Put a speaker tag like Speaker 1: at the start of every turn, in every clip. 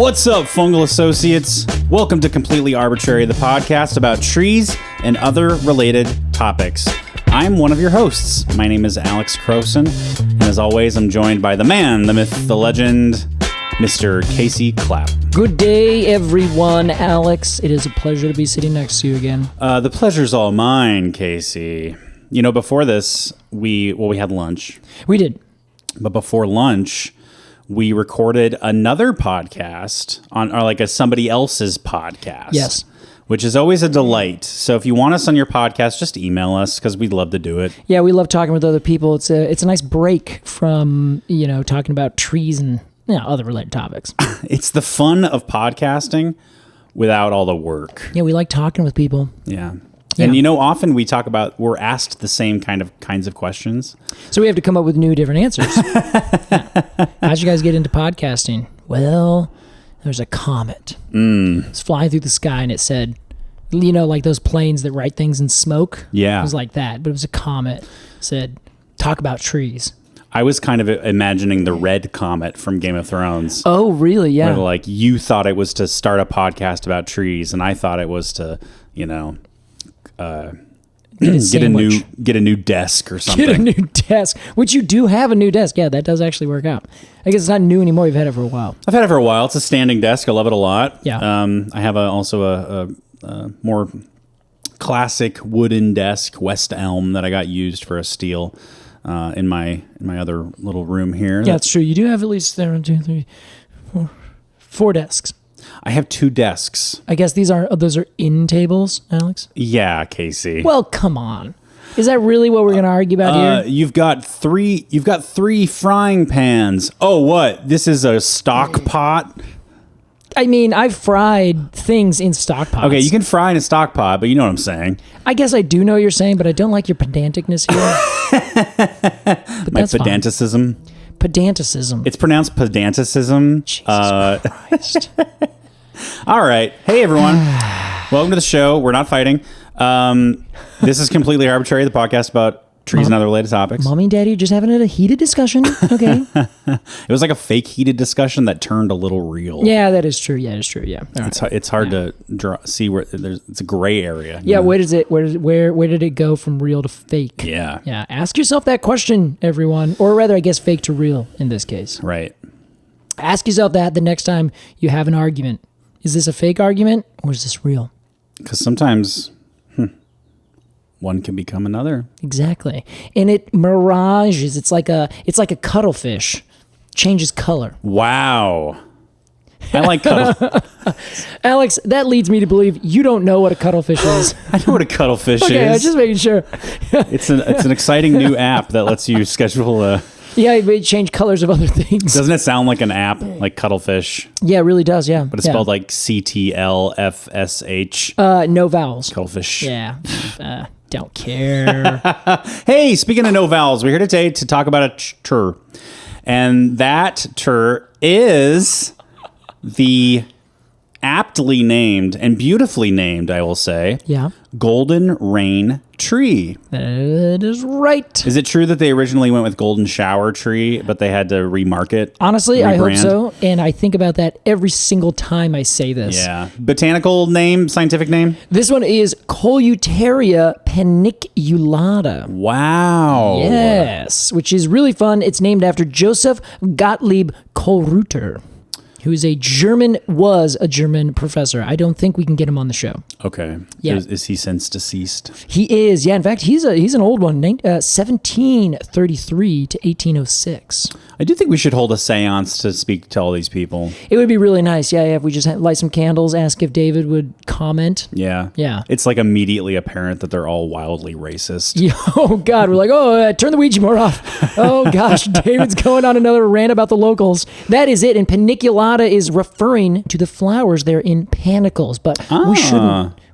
Speaker 1: What's up, fungal associates? Welcome to Completely Arbortrary, the podcast about trees and other related topics. I'm one of your hosts. My name is Alex Crowson, and as always, I'm joined by the man, the myth, the legend, Mr. Casey Clapp.
Speaker 2: Good day, everyone. Alex, it is a pleasure to be sitting next to you again.
Speaker 1: The pleasure's all mine, Casey. You know, before this, we had lunch.
Speaker 2: We did.
Speaker 1: But before lunch, we recorded another podcast on somebody else's podcast.
Speaker 2: Yes.
Speaker 1: Which is always a delight. So if you want us on your podcast, just email us because we'd love to do it.
Speaker 2: Yeah, we love talking with other people. It's a nice break from, talking about trees and other related topics.
Speaker 1: It's the fun of podcasting without all the work.
Speaker 2: Yeah, we like talking with people.
Speaker 1: Yeah.
Speaker 2: Yeah.
Speaker 1: And often we're asked the same kinds of questions.
Speaker 2: So we have to come up with new, different answers. Yeah. How'd you guys get into podcasting? Well, there's a comet. It's flying through the sky, and it said, like those planes that write things in smoke.
Speaker 1: Yeah.
Speaker 2: It was like that, but it was a comet. It said, talk about trees.
Speaker 1: I was kind of imagining the red comet from Game of Thrones.
Speaker 2: Oh, really? Yeah.
Speaker 1: Where, you thought it was to start a podcast about trees, and I thought it was to, get a new desk or something.
Speaker 2: Get a new desk, which you do have a new desk. Yeah, that does actually work out. I guess it's not new anymore. You've had it for a while.
Speaker 1: I've had it for a while. It's a standing desk. I love it a lot.
Speaker 2: Yeah.
Speaker 1: I have also a more classic wooden desk, West Elm, that I got used for a steel in my other little room here.
Speaker 2: Yeah, that's true. You do have at least 4 desks.
Speaker 1: I have 2 desks.
Speaker 2: I guess those are in tables, Alex?
Speaker 1: Yeah, Casey.
Speaker 2: Well, come on. Is that really what we're going to argue about here?
Speaker 1: You've got 3 frying pans. Oh, what? This is a stock pot?
Speaker 2: I mean, I've fried things in stock pots.
Speaker 1: Okay, you can fry in a stock pot, but you know what I'm saying.
Speaker 2: I guess I do know what you're saying, but I don't like your pedanticness here. But
Speaker 1: My pedanticism.
Speaker 2: Fine. Pedanticism.
Speaker 1: It's pronounced pedanticism.
Speaker 2: Jesus Christ.
Speaker 1: All right. Hey, everyone. Welcome to the show. We're not fighting. This is Completely Arbortrary, the podcast about trees and other related topics.
Speaker 2: Mommy and Daddy are just having a heated discussion. Okay.
Speaker 1: It was like a fake heated discussion that turned a little real.
Speaker 2: Yeah, that is true. Yeah, it is true. Yeah.
Speaker 1: It's hard to see where it's a gray area.
Speaker 2: Yeah. Where did it go from real to fake?
Speaker 1: Yeah.
Speaker 2: Yeah. Ask yourself that question, everyone. Or rather, I guess fake to real in this case.
Speaker 1: Right.
Speaker 2: Ask yourself that the next time you have an argument. Is this a fake argument or is this real?
Speaker 1: Because sometimes one can become another.
Speaker 2: Exactly. And it mirages. It's like a cuttlefish. Changes color.
Speaker 1: Wow. I like cuttle.
Speaker 2: Alex, that leads me to believe you don't know what a cuttlefish is.
Speaker 1: I know what a cuttlefish
Speaker 2: Okay, I was
Speaker 1: is.
Speaker 2: just making sure.
Speaker 1: It's an exciting new app that lets you schedule a...
Speaker 2: Yeah, it may change colors of other things.
Speaker 1: Doesn't it sound like an app, like Cuttlefish?
Speaker 2: Yeah, it really does, yeah.
Speaker 1: But it's spelled like CTLFSH.
Speaker 2: No vowels.
Speaker 1: Cuttlefish.
Speaker 2: Yeah. Don't care.
Speaker 1: Hey, speaking of no vowels, we're here today to talk about a tur. And that tur is the aptly named and beautifully named, I will say,
Speaker 2: Yeah.
Speaker 1: Golden Rain Tree.
Speaker 2: That is right.
Speaker 1: Is it true that they originally went with Golden Shower Tree, but they had to remarket?
Speaker 2: Honestly, I hope
Speaker 1: rebrand?
Speaker 2: so. And I think about that every single time I say this.
Speaker 1: Yeah. Botanical name, scientific name?
Speaker 2: This one is Koelreuteria paniculata.
Speaker 1: Wow.
Speaker 2: Yes, which is really fun. It's named after Joseph Gottlieb Koelreuter, who was a German professor. I don't think we can get him on the show.
Speaker 1: Okay.
Speaker 2: Yeah.
Speaker 1: Is he since deceased?
Speaker 2: He is. Yeah. In fact, he's an old one. 1733 to 1806.
Speaker 1: I do think we should hold a seance to speak to all these people.
Speaker 2: It would be really nice. Yeah. If we just light some candles, ask if David would comment.
Speaker 1: Yeah.
Speaker 2: Yeah.
Speaker 1: It's like immediately apparent that they're all wildly racist.
Speaker 2: Oh, God. We're like, turn the Ouija board off. Oh, gosh. David's going on another rant about the locals. That is it. And paniculata is referring to the flowers there in panicles. But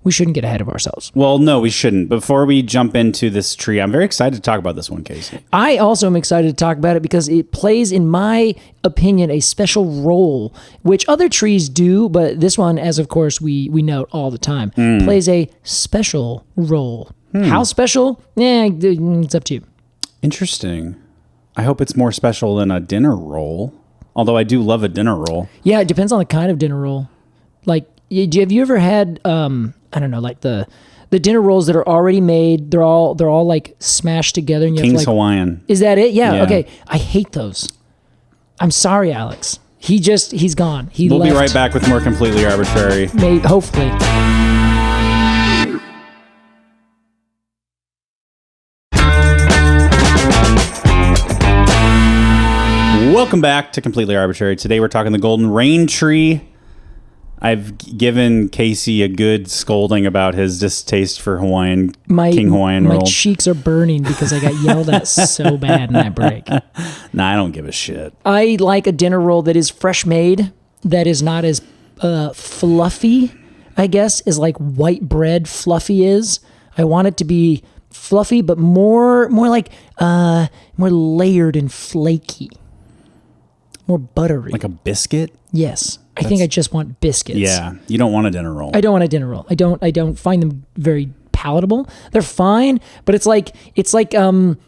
Speaker 2: we shouldn't get ahead of ourselves.
Speaker 1: Well, no, we shouldn't. Before we jump into this tree, I'm very excited to talk about this one, Casey.
Speaker 2: I also am excited to talk about it because it plays, in my opinion, a special role, which other trees do, but this one, as of course we note all the time, plays a special role. How special? It's up to you.
Speaker 1: Interesting. I hope it's more special than a dinner roll. Although I do love a dinner roll.
Speaker 2: Yeah, it depends on the kind of dinner roll. Like, have you ever had, I don't know, like the dinner rolls that are already made? They're all like smashed together. And you
Speaker 1: King's
Speaker 2: have to, like,
Speaker 1: Hawaiian.
Speaker 2: Is that it? Yeah.
Speaker 1: Yeah.
Speaker 2: Okay. I hate those. I'm sorry, Alex. He's gone.
Speaker 1: We'll be right back with more Completely Arbortrary.
Speaker 2: Hopefully.
Speaker 1: Welcome back to Completely Arbortrary. Today we're talking the golden Raintree. I've given Casey a good scolding about his distaste for King Hawaiian roll.
Speaker 2: My cheeks are burning because I got yelled at so bad in that break.
Speaker 1: Nah, I don't give a shit.
Speaker 2: I like a dinner roll that is fresh made, that is not as fluffy, I guess, as like white bread fluffy is. I want it to be fluffy, but more like more layered and flaky, more buttery.
Speaker 1: Like a biscuit?
Speaker 2: Yes. I think I just want biscuits.
Speaker 1: Yeah, you don't want a dinner roll.
Speaker 2: I don't want a dinner roll. I don't find them very palatable. They're fine, but it's like I don't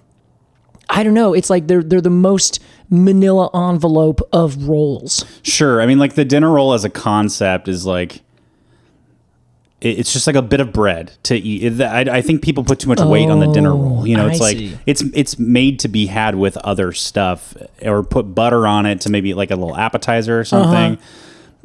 Speaker 2: know. It's like they're the most manila envelope of rolls.
Speaker 1: Sure. I mean, like the dinner roll as a concept is like, it's just like a bit of bread to eat. I think people put too much weight on the dinner roll. You know, it's it's made to be had with other stuff, or put butter on it to maybe like a little appetizer or something.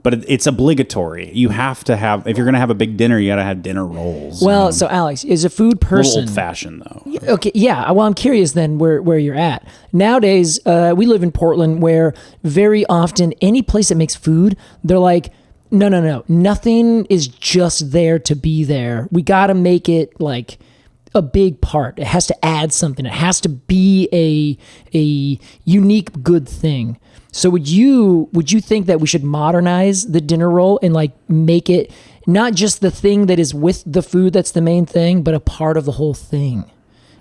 Speaker 1: But it's obligatory. You have to have, if you're going to have a big dinner, you got to have dinner rolls.
Speaker 2: Well, so Alex, is a food person.
Speaker 1: A little old-fashioned, though.
Speaker 2: Okay, yeah. Well, I'm curious then where you're at. Nowadays, we live in Portland where very often any place that makes food, they're like, no. Nothing is just there to be there. We got to make it like a big part. It has to add something. It has to be a unique good thing. So would you think that we should modernize the dinner roll and like make it not just the thing that is with the food that's the main thing, but a part of the whole thing?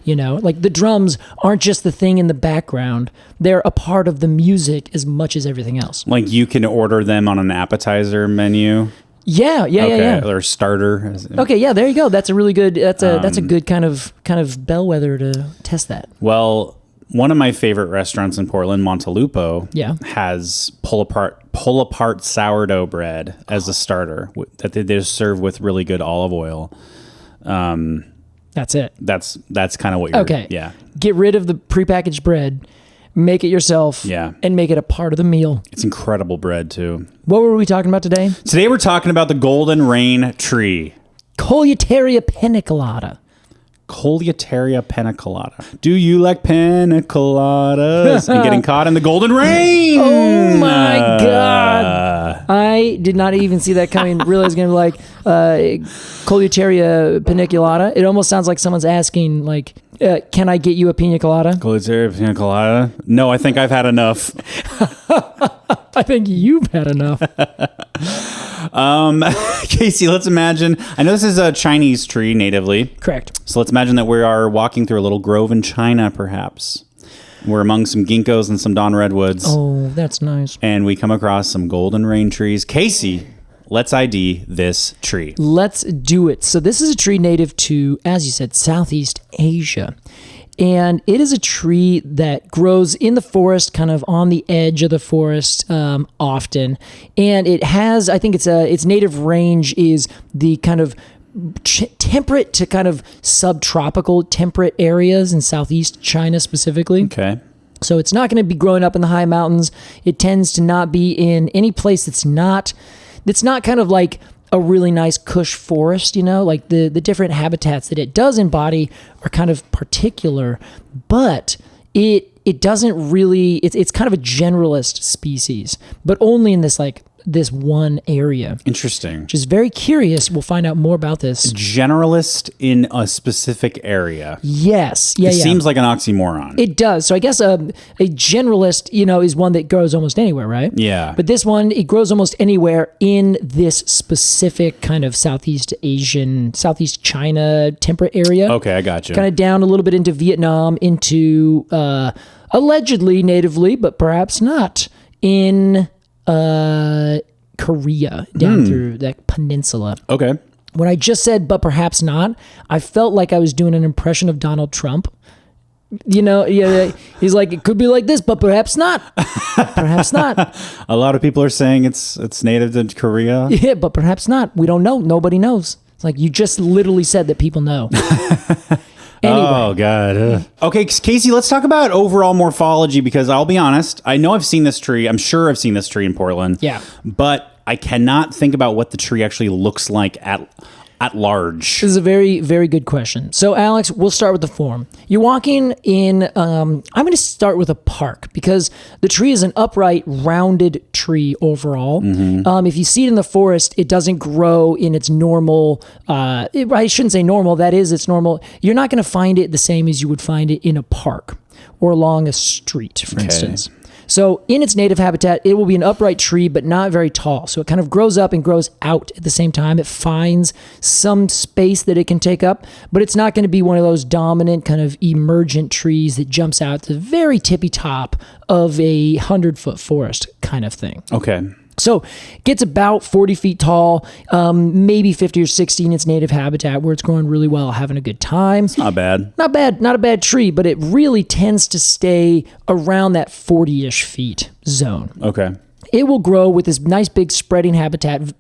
Speaker 2: You know, like the drums aren't just the thing in the background. They're a part of the music as much as everything else. Like
Speaker 1: you can order them on an appetizer menu.
Speaker 2: Yeah.
Speaker 1: Or starter.
Speaker 2: Okay, yeah, there you go. That's a really good that's a good kind of bellwether to test that. Well,
Speaker 1: one of my favorite restaurants in Portland, Montelupo, has pull apart sourdough bread as a starter that they just serve with really good olive oil.
Speaker 2: That's it.
Speaker 1: That's kind of what you're...
Speaker 2: Okay.
Speaker 1: Yeah.
Speaker 2: Get rid of the prepackaged bread, make it yourself, and make it a part of the meal.
Speaker 1: It's incredible bread, too.
Speaker 2: What were we talking about today?
Speaker 1: Today we're talking about the golden Raintree.
Speaker 2: Koelreuteria paniculata.
Speaker 1: Koelreuteria paniculata. Do you like paniculatas? And getting caught in the golden rain.
Speaker 2: Oh my God. I did not even see that coming. Really, I was going to be like, Koelreuteria paniculata. It almost sounds like someone's asking, like, can I get you a pina colada?
Speaker 1: Koelreuteria paniculata? No, I think I've had enough.
Speaker 2: I think you've had enough.
Speaker 1: Casey, let's imagine, I know this is a Chinese tree natively.
Speaker 2: Correct.
Speaker 1: So let's imagine that we are walking through a little grove in China, perhaps. We're among some ginkgos and some dawn redwoods.
Speaker 2: Oh, that's nice.
Speaker 1: And we come across some golden rain trees. Casey, let's ID this tree.
Speaker 2: Let's do it. So this is a tree native to, as you said, Southeast Asia. And it is a tree that grows in the forest, kind of on the edge of the forest often. And it has, I think its native range is the kind of temperate to kind of subtropical temperate areas in Southeast China specifically.
Speaker 1: Okay.
Speaker 2: So it's not going to be growing up in the high mountains. It tends to not be in any place that's not kind of like a really nice cush forest, you know, like the different habitats that it does embody are kind of particular, but it doesn't really, it's kind of a generalist species, but only in this one area.
Speaker 1: Interesting.
Speaker 2: Which is very curious. We'll find out more about this.
Speaker 1: Generalist in a specific area.
Speaker 2: Yes. Yeah.
Speaker 1: It seems like an oxymoron.
Speaker 2: It does. So I guess a generalist, you know, is one that grows almost anywhere, right?
Speaker 1: Yeah.
Speaker 2: But this one, it grows almost anywhere in this specific kind of Southeast China temperate area.
Speaker 1: Okay, I got you.
Speaker 2: Kind of down a little bit into Vietnam, into allegedly natively, but perhaps not, in Korea, down through that peninsula.
Speaker 1: Okay.
Speaker 2: When I just said, but perhaps not, I felt like I was doing an impression of Donald Trump You know, yeah, he's like, it could be like this, but perhaps not. Perhaps not.
Speaker 1: A lot of people are saying it's native to Korea.
Speaker 2: Yeah, but perhaps not. We don't know. Nobody knows. It's like you just literally said that people know. Anyway.
Speaker 1: Oh, God. Okay, Casey, let's talk about overall morphology, because I'll be honest, I know I've seen this tree. I'm sure I've seen this tree in Portland.
Speaker 2: Yeah.
Speaker 1: But I cannot think about what the tree actually looks like at large.
Speaker 2: This is a very, very good question. So, Alex, we'll start with the form. You're walking in, I'm going to start with a park, because the tree is an upright, rounded tree overall. If you see it in the forest, it doesn't grow in its normal, I shouldn't say normal, that is its normal. You're not going to find it the same as you would find it in a park or along a street, for instance. So in its native habitat, it will be an upright tree, but not very tall. So it kind of grows up and grows out at the same time. It finds some space that it can take up, but it's not going to be one of those dominant kind of emergent trees that jumps out to the very tippy top of a 100-foot forest kind of thing.
Speaker 1: Okay.
Speaker 2: So it gets about 40 feet tall, maybe 50 or 60 in its native habitat where it's growing really well, having a good time. It's
Speaker 1: not bad.
Speaker 2: Not bad. Not a bad tree, but it really tends to stay around that 40-ish feet zone.
Speaker 1: Okay.
Speaker 2: It will grow with this nice big spreading habitat.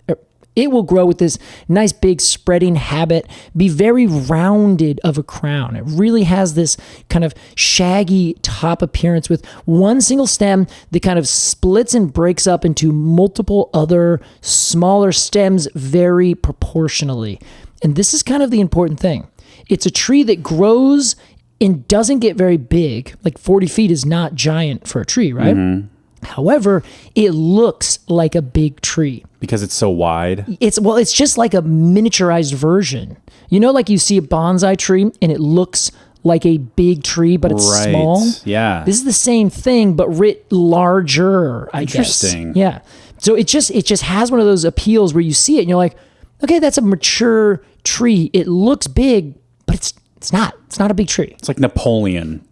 Speaker 2: It will grow with this nice big spreading habit, be very rounded of a crown. It really has this kind of shaggy top appearance with one single stem that kind of splits and breaks up into multiple other smaller stems very proportionally. And this is kind of the important thing. It's a tree that grows and doesn't get very big. Like 40 feet is not giant for a tree, right? Mm-hmm. However, it looks like a big tree.
Speaker 1: Because it's so wide?
Speaker 2: It's just like a miniaturized version. You know, like you see a bonsai tree and it looks like a big tree, but it's small?
Speaker 1: Yeah.
Speaker 2: This is the same thing, but writ larger, I guess.
Speaker 1: Interesting.
Speaker 2: Yeah. So it just has one of those appeals where you see it and you're like, okay, that's a mature tree. It looks big, but it's not. It's not a big tree.
Speaker 1: It's like Napoleon.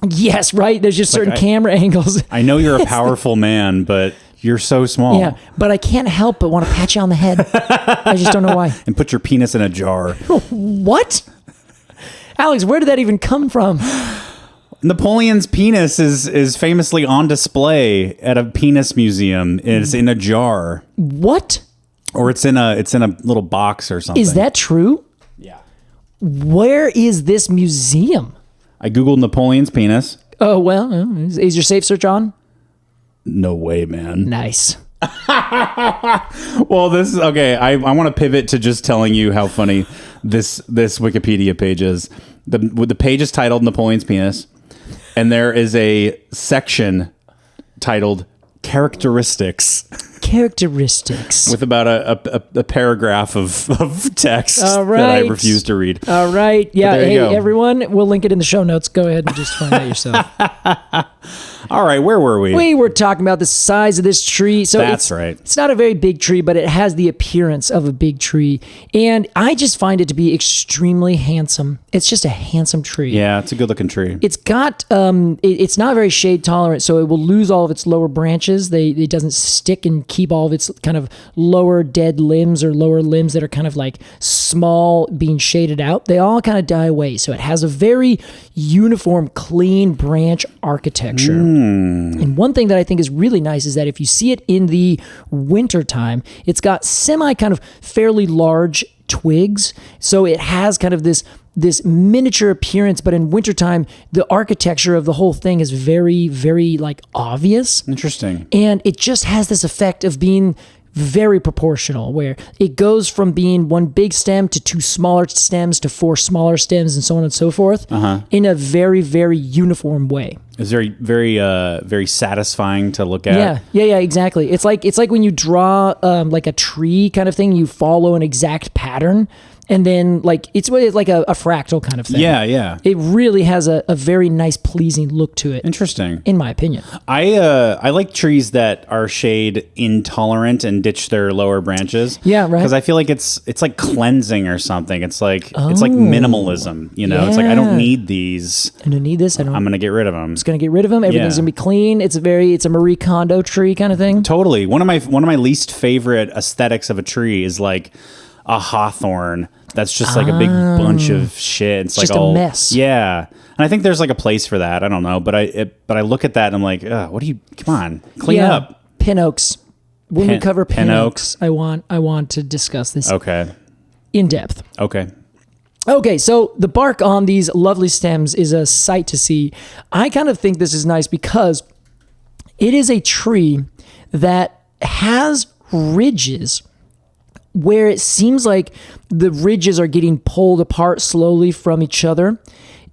Speaker 2: Yes, right. There's just certain camera angles.
Speaker 1: I know you're a powerful man, but you're so small.
Speaker 2: Yeah, but I can't help but want to pat you on the head. I just don't know why.
Speaker 1: And put your penis in a jar.
Speaker 2: What? Alex, where did that even come from?
Speaker 1: Napoleon's penis is famously on display at a penis museum. It's in a jar.
Speaker 2: What?
Speaker 1: Or it's in a little box or something.
Speaker 2: Is that true?
Speaker 1: Yeah.
Speaker 2: Where is this museum?
Speaker 1: I Googled Napoleon's penis.
Speaker 2: Oh, well, is your safe search on?
Speaker 1: No way, man.
Speaker 2: Nice.
Speaker 1: Well, this is okay. I want to pivot to just telling you how funny this Wikipedia page is. The page is titled Napoleon's penis, and there is a section titled Characteristics.
Speaker 2: Characteristics.
Speaker 1: With about a paragraph of text that I refuse to read.
Speaker 2: All right. Yeah. Hey, everyone, we'll link it in the show notes. Go ahead and just find out yourself.
Speaker 1: All right. Where were we?
Speaker 2: We were talking about the size of this tree. So
Speaker 1: that's right.
Speaker 2: It's not a very big tree, but it has the appearance of a big tree. And I just find it to be extremely handsome. It's just a handsome tree.
Speaker 1: Yeah, it's a good looking tree.
Speaker 2: It's got, it's not very shade tolerant, so it will lose all of its lower branches. It doesn't stick and keep all of its kind of lower dead limbs or lower limbs that are kind of like small being shaded out. They all kind of die away. So it has a very uniform, clean branch architecture. And one thing that I think is really nice is that if you see it in the wintertime, it's got semi kind of fairly large twigs. So it has kind of this miniature appearance, but in wintertime, the architecture of the whole thing is very, very like obvious.
Speaker 1: Interesting.
Speaker 2: And it just has this effect of being very proportional, where it goes from being one big stem to two smaller stems to four smaller stems and so on and so forth in a very, very uniform way.
Speaker 1: It's very, very, very satisfying to look at.
Speaker 2: Yeah, exactly. It's like when you draw like a tree kind of thing, you follow an exact pattern. And then, like, it's like a fractal kind of thing.
Speaker 1: Yeah.
Speaker 2: It really has a very nice, pleasing look to it.
Speaker 1: Interesting.
Speaker 2: In my opinion.
Speaker 1: I like trees that are shade intolerant and ditch their lower branches.
Speaker 2: Yeah, right.
Speaker 1: Because I feel like it's like cleansing or something. It's like minimalism. You know, It's like I don't need these.
Speaker 2: I don't need this. I'm
Speaker 1: gonna get rid of them.
Speaker 2: Just gonna get rid of them. Everything's gonna be clean. It's a Marie Kondo tree kind of thing.
Speaker 1: Totally. One of my least favorite aesthetics of a tree is like a hawthorn that's just like a big bunch of shit. It's like
Speaker 2: just a mess.
Speaker 1: Yeah. And I think there's like a place for that. I don't know, but I look at that and I'm like, what do you? Come on, clean up.
Speaker 2: Pin oaks. When we cover pin
Speaker 1: oaks,
Speaker 2: oaks, I want to discuss this.
Speaker 1: Okay.
Speaker 2: In depth.
Speaker 1: Okay.
Speaker 2: Okay, so the bark on these lovely stems is a sight to see. I kind of think this is nice because it is a tree that has ridges where it seems like the ridges are getting pulled apart slowly from each other,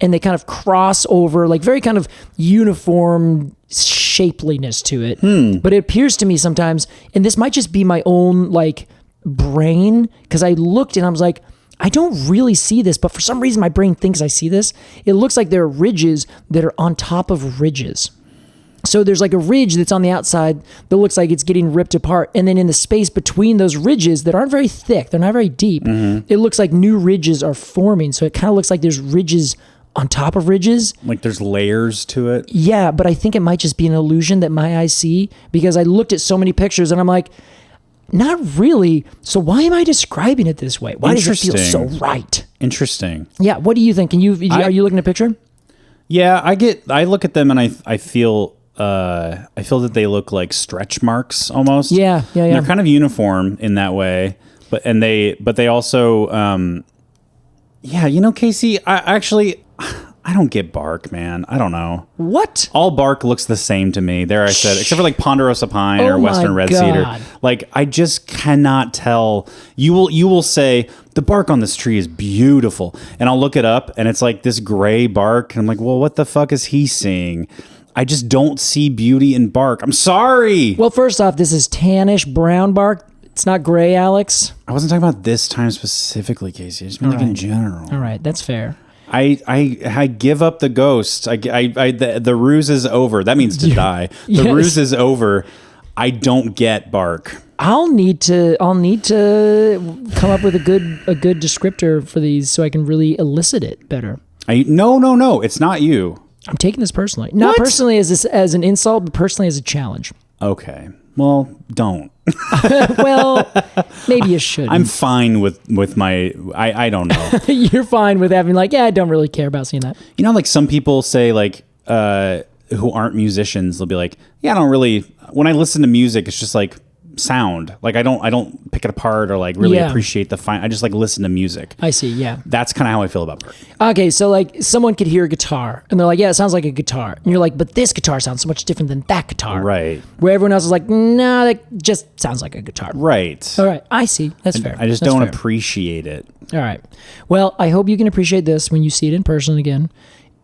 Speaker 2: and they kind of cross over, like very kind of uniform shapeliness to it. But it appears to me sometimes, and this might just be my own like brain, because I looked and I was like, I don't really see this, but for some reason my brain thinks I see this. It looks like there are ridges that are on top of ridges. So there's like a ridge that's on the outside that looks like it's getting ripped apart. And then in the space between those ridges that aren't very thick, they're not very deep, it looks like new ridges are forming. So it kind of looks like there's ridges on top of ridges.
Speaker 1: Like there's layers to it.
Speaker 2: Yeah, but I think it might just be an illusion that my eyes see, because I looked at so many pictures and I'm like, not really. So why am I describing it this way? Why does it feel so right?
Speaker 1: Interesting.
Speaker 2: Yeah. What do you think? Are you looking at a picture?
Speaker 1: Yeah, I look at them and I feel that they look like stretch marks almost.
Speaker 2: Yeah.
Speaker 1: And they're kind of uniform in that way, but they also, Casey, I don't get bark, man. I don't know.
Speaker 2: What?
Speaker 1: All bark looks the same to me. There I said, except for like ponderosa pine or western red cedar. Like I just cannot tell. You will say the bark on this tree is beautiful, and I'll look it up, and it's like this gray bark, and I'm like, well, what the fuck is he seeing? I just don't see beauty in bark. I'm sorry.
Speaker 2: Well, first off, this is tannish brown bark. It's not gray, Alex.
Speaker 1: I wasn't talking about this time specifically, Casey. I just mean like in general.
Speaker 2: All right, that's fair.
Speaker 1: I give up the ghost. The ruse is over. That means to die. The ruse is over. I don't get bark.
Speaker 2: I'll need to come up with a good descriptor for these so I can really elicit it better.
Speaker 1: No. It's not you.
Speaker 2: I'm taking this personally. Not personally as an insult, but personally as a challenge.
Speaker 1: Okay. Well, don't.
Speaker 2: Well, maybe you should.
Speaker 1: I'm fine with my. I don't know.
Speaker 2: You're fine with having like, I don't really care about seeing that.
Speaker 1: You know, like some people say, like who aren't musicians, they'll be like, I don't really. When I listen to music, it's just like sound. Like I don't pick it apart or like really appreciate the fine. I just like listen to music.
Speaker 2: I see. Yeah.
Speaker 1: That's kind of how I feel about bark.
Speaker 2: Okay, so like someone could hear a guitar and they're like, it sounds like a guitar, and you're like, but this guitar sounds so much different than that guitar.
Speaker 1: Right.
Speaker 2: Where everyone else is like, nah, that just sounds like a guitar.
Speaker 1: Right.
Speaker 2: All right. I see. That's fair.
Speaker 1: I just don't appreciate it.
Speaker 2: All right. Well, I hope you can appreciate this when you see it in person again,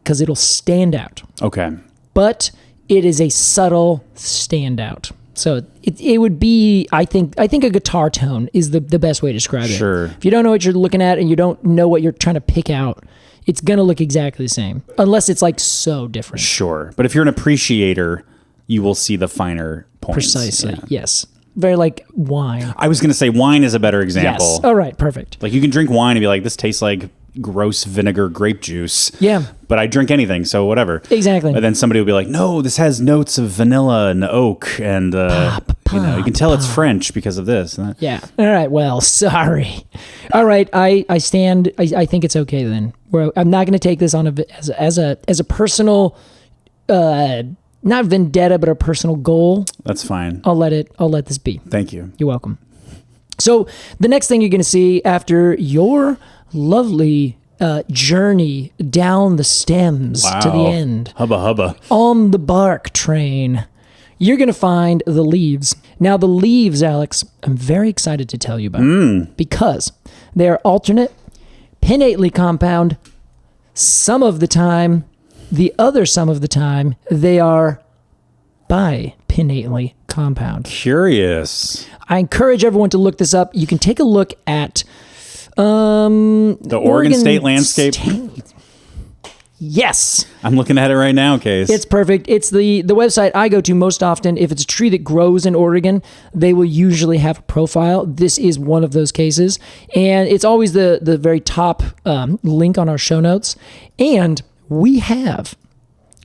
Speaker 2: because it'll stand out.
Speaker 1: Okay.
Speaker 2: But it is a subtle standout. So it would be, I think a guitar tone is the best way to describe it.
Speaker 1: Sure.
Speaker 2: If you don't know what you're looking at and you don't know what you're trying to pick out, it's going to look exactly the same, unless it's like so different.
Speaker 1: Sure. But if you're an appreciator, you will see the finer points.
Speaker 2: Precisely. Yeah. Yes. Very like wine.
Speaker 1: I was going to say wine is a better example.
Speaker 2: Yes. All right. Perfect.
Speaker 1: Like you can drink wine and be like, this tastes like gross vinegar grape juice.
Speaker 2: Yeah.
Speaker 1: But I drink anything, so whatever.
Speaker 2: Exactly.
Speaker 1: And then somebody will be like, no, this has notes of vanilla and oak, and you can tell it's French because of this. And that.
Speaker 2: Yeah. All right. Well, sorry. All right. I stand. I think it's okay then. I'm not going to take this on as a personal, not vendetta, but a personal goal.
Speaker 1: That's fine.
Speaker 2: I'll let this be.
Speaker 1: Thank you.
Speaker 2: You're welcome. So the next thing you're going to see after your lovely journey down the stems to the end.
Speaker 1: Hubba hubba.
Speaker 2: On the bark train, you're going to find the leaves. Now, the leaves, Alex, I'm very excited to tell you about because they are alternate, pinnately compound. Some of the time, some of the time, they are bipinnately compound.
Speaker 1: Curious.
Speaker 2: I encourage everyone to look this up. You can take a look at
Speaker 1: the Oregon State landscape.
Speaker 2: Yes.
Speaker 1: I'm looking at it right now, Case.
Speaker 2: It's perfect. It's the website I go to most often. If it's a tree that grows in Oregon, they will usually have a profile. This is one of those cases. And it's always the very top link on our show notes. And we have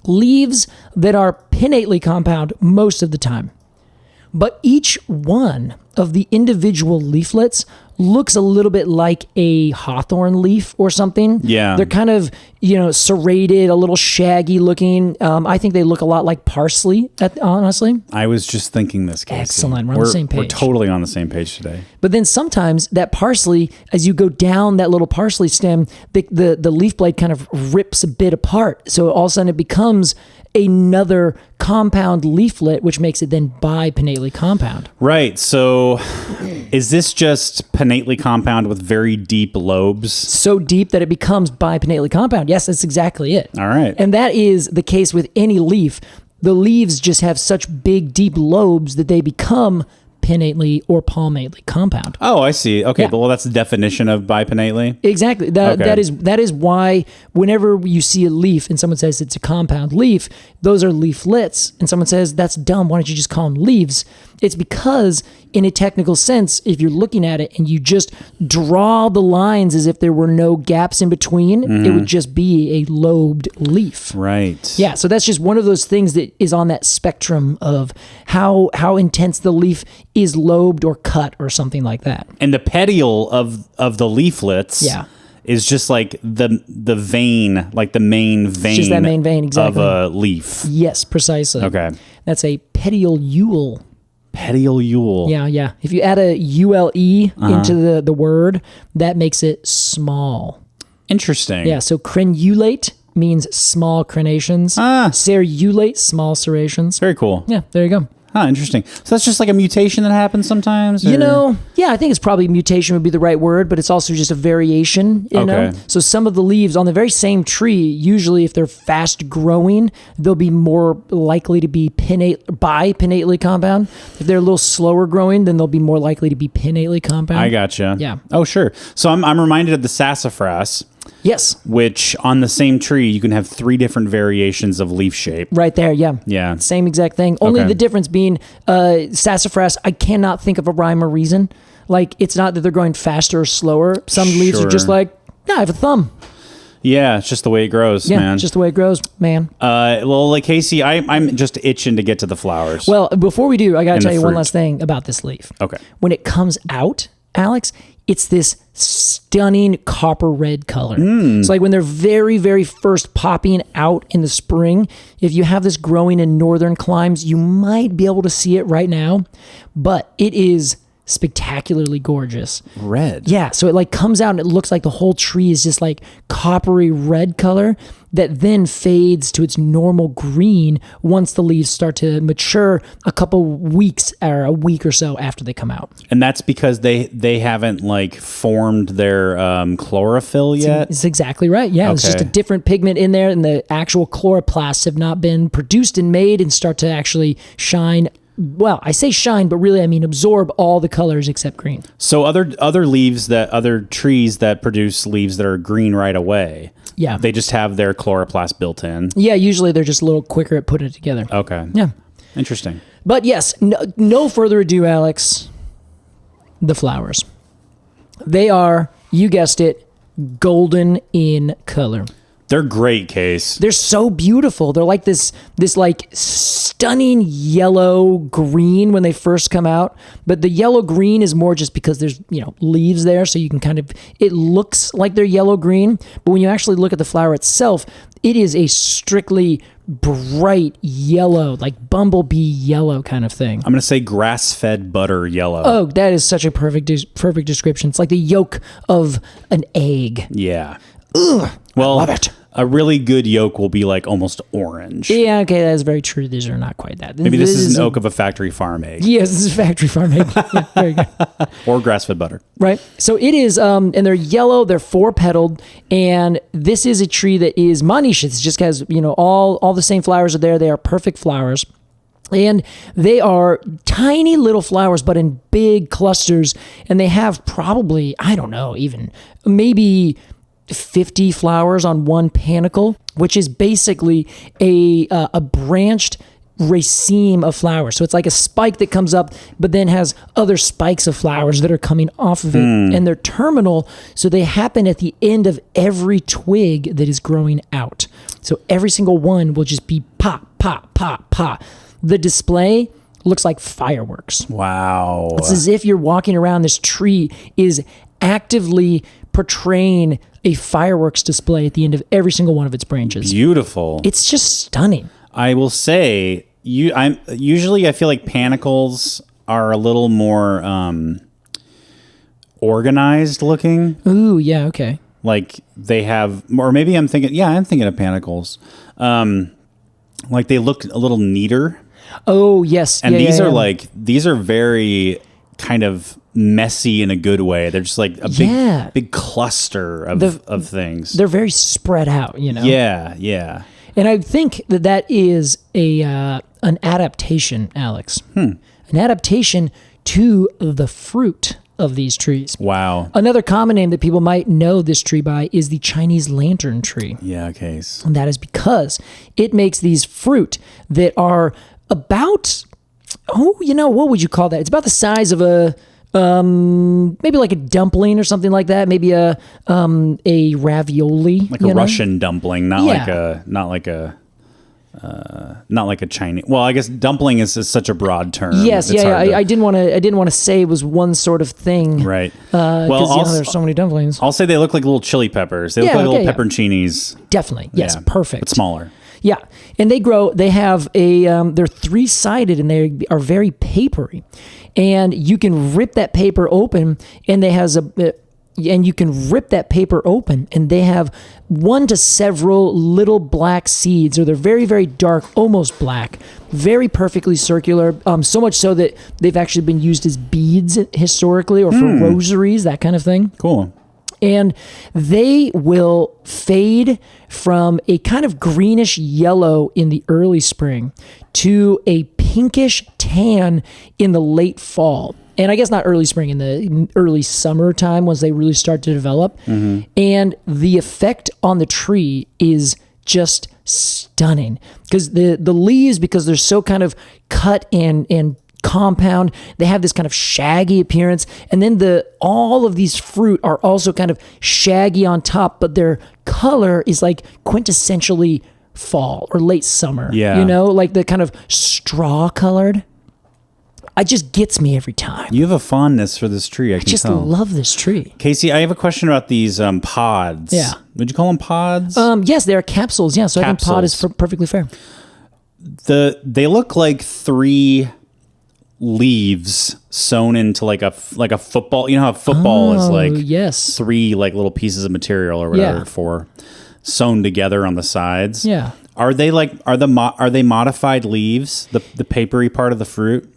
Speaker 2: leaves that are pinnately compound most of the time. But each one of the individual leaflets looks a little bit like a hawthorn leaf or something.
Speaker 1: Yeah.
Speaker 2: They're kind of, serrated, a little shaggy looking. I think they look a lot like parsley, honestly.
Speaker 1: I was just thinking this, Casey.
Speaker 2: Excellent. We're on the same page.
Speaker 1: We're totally on the same page today.
Speaker 2: But then sometimes that parsley, as you go down that little parsley stem, the leaf blade kind of rips a bit apart. So all of a sudden it becomes another compound leaflet, which makes it then bipinnately compound.
Speaker 1: Right. So is this just pinnately compound with very deep lobes?
Speaker 2: So deep that it becomes bipinnately compound. Yes, that's exactly it.
Speaker 1: All right.
Speaker 2: And that is the case with any leaf. The leaves just have such big, deep lobes that they become pinnately or palmately compound.
Speaker 1: Oh, I see. Okay,
Speaker 2: Yeah.
Speaker 1: but that's the definition of bipinnately.
Speaker 2: Exactly. That is why whenever you see a leaf and someone says it's a compound leaf, those are leaflets, and someone says that's dumb, why don't you just call them leaves? It's because in a technical sense, if you're looking at it and you just draw the lines as if there were no gaps in between, it would just be a lobed leaf.
Speaker 1: Right.
Speaker 2: Yeah, so that's just one of those things that is on that spectrum of how intense the leaf is lobed or cut or something like that.
Speaker 1: And the petiole of the leaflets is just like the vein, like the main vein,
Speaker 2: It's just that main vein, exactly.
Speaker 1: of a leaf.
Speaker 2: Yes, precisely.
Speaker 1: Okay.
Speaker 2: That's a petiole.
Speaker 1: Petiole.
Speaker 2: Yeah. If you add a ULE into the word, that makes it small.
Speaker 1: Interesting.
Speaker 2: Yeah, so crenulate means small crenations. Cerulate, small serrations.
Speaker 1: Very cool.
Speaker 2: Yeah, there you go.
Speaker 1: Huh, interesting. So that's just like a mutation that happens sometimes? Or?
Speaker 2: I think it's probably mutation would be the right word, but it's also just a variation, you know? So some of the leaves on the very same tree, usually if they're fast growing, they'll be more likely to be bipinnately compound. If they're a little slower growing, then they'll be more likely to be pinnately compound.
Speaker 1: I gotcha.
Speaker 2: Yeah.
Speaker 1: Oh, sure. So I'm reminded of the sassafras.
Speaker 2: Yes.
Speaker 1: Which on the same tree, you can have 3 different variations of leaf shape.
Speaker 2: Right there, yeah.
Speaker 1: Yeah.
Speaker 2: Same exact thing. Only the difference being sassafras, I cannot think of a rhyme or reason. Like, it's not that they're growing faster or slower. Some leaves are just like, I have a thumb.
Speaker 1: Yeah, it's just the way it grows, man.
Speaker 2: It's just the way it grows, man.
Speaker 1: Well, like Casey, I'm just itching to get to the flowers.
Speaker 2: Well, before we do, I got to
Speaker 1: And
Speaker 2: tell
Speaker 1: the
Speaker 2: you one
Speaker 1: fruit.
Speaker 2: last thing about this leaf.
Speaker 1: Okay.
Speaker 2: When it comes out, Alex, it's this stunning copper red color. It's like when they're very, very first popping out in the spring. If you have this growing in northern climes, you might be able to see it right now, but it is spectacularly gorgeous.
Speaker 1: Red.
Speaker 2: Yeah, so it like comes out and it looks like the whole tree is just like coppery red color that then fades to its normal green once the leaves start to mature a couple weeks or a week or so after they come out.
Speaker 1: And that's because they haven't like formed their chlorophyll yet?
Speaker 2: It's exactly right. Yeah, it's just a different pigment in there, and the actual chloroplasts have not been produced and made and start to actually shine. Well, I say shine, but really I mean absorb all the colors except green.
Speaker 1: So other trees that produce leaves that are green right away,
Speaker 2: Yeah.
Speaker 1: they just have their chloroplast built in.
Speaker 2: Yeah, usually they're just a little quicker at putting it together.
Speaker 1: Okay.
Speaker 2: Yeah.
Speaker 1: Interesting.
Speaker 2: But yes, no further ado, Alex, the flowers. They are, you guessed it, golden in color.
Speaker 1: They're great, Case.
Speaker 2: They're so beautiful. They're like this like stunning yellow green when they first come out. But the yellow green is more just because there's, leaves there. So you can it looks like they're yellow green. But when you actually look at the flower itself, it is a strictly bright yellow, like bumblebee yellow kind of thing.
Speaker 1: I'm going to say grass-fed butter yellow.
Speaker 2: Oh, that is such a perfect description. It's like the yolk of an egg.
Speaker 1: Yeah.
Speaker 2: Ugh,
Speaker 1: well,
Speaker 2: love it.
Speaker 1: A really good yolk will be like almost orange.
Speaker 2: Yeah, okay, that is very true. These are not quite that.
Speaker 1: Maybe this is an yolk of a factory farm egg.
Speaker 2: Yes, this is a factory farm egg. Yeah, very good.
Speaker 1: Or grass-fed butter.
Speaker 2: Right. So it is, and they're yellow, they're 4-petaled, and this is a tree that is monoecious. It just has, all the same flowers are there. They are perfect flowers. And they are tiny little flowers, but in big clusters, and they have probably, I don't know, even maybe 50 flowers on one panicle, which is basically a branched raceme of flowers. So it's like a spike that comes up, but then has other spikes of flowers that are coming off of it. And they're terminal, so they happen at the end of every twig that is growing out. So every single one will just be pop, pop, pop, pop. The display looks like fireworks.
Speaker 1: Wow.
Speaker 2: It's as if you're walking around, this tree is actively portraying a fireworks display at the end of every single one of its branches.
Speaker 1: Beautiful.
Speaker 2: It's just stunning.
Speaker 1: I will say, I feel like panicles are a little more organized looking.
Speaker 2: Ooh, yeah, okay.
Speaker 1: Like they have, or maybe I'm thinking of panicles. Like they look a little neater.
Speaker 2: Oh, yes.
Speaker 1: And these are very kind of messy in a good way. They're just like a big cluster of things.
Speaker 2: They're very spread out, you know?
Speaker 1: Yeah, yeah.
Speaker 2: And I think that is an adaptation, Alex. An adaptation to the fruit of these trees.
Speaker 1: Wow.
Speaker 2: Another common name that people might know this tree by is the Chinese lantern tree.
Speaker 1: Yeah, okay.
Speaker 2: And that is because it makes these fruit that are about, what would you call that? It's about the size of a, maybe like a dumpling or something like that. Maybe a ravioli.
Speaker 1: Like a Russian dumpling, not like a Chinese. Well, I guess dumpling is such a broad term.
Speaker 2: Yes, I didn't want to say it was one sort of thing.
Speaker 1: Right.
Speaker 2: Because there's so many dumplings.
Speaker 1: I'll say they look like little chili peppers. They look like little pepperoncinis.
Speaker 2: Definitely. Yes.
Speaker 1: Yeah,
Speaker 2: perfect.
Speaker 1: but smaller.
Speaker 2: Yeah, and they have they're three-sided and they are very papery, and you can rip that paper open, and they have one to several little black seeds, or they're very, very dark, almost black, very perfectly circular, so much so that they've actually been used as beads historically, or for rosaries, that kind of thing.
Speaker 1: Cool.
Speaker 2: And they will fade from a kind of greenish yellow in the early spring to a pinkish tan in the late fall. And I guess not early spring, in the early summertime once they really start to develop. Mm-hmm. And the effect on the tree is just stunning. Because the leaves, because they're so kind of cut and compound, they have this kind of shaggy appearance, and then all of these fruit are also kind of shaggy on top, but their color is like quintessentially fall or late summer.
Speaker 1: Yeah,
Speaker 2: like the kind of straw colored. It just gets me every time.
Speaker 1: You have a fondness for this tree. I can
Speaker 2: just
Speaker 1: tell.
Speaker 2: love this tree.
Speaker 1: Casey, I have a question about these pods.
Speaker 2: Yeah.
Speaker 1: Would you call them pods?
Speaker 2: Yes, they are capsules. Yeah, so capsules. I think pod is perfectly fair.
Speaker 1: They look like 3 leaves sewn into like a football. You know how football is like 3 like little pieces of material or whatever for sewn together on the sides.
Speaker 2: Yeah.
Speaker 1: Are they modified leaves? The papery part of the fruit?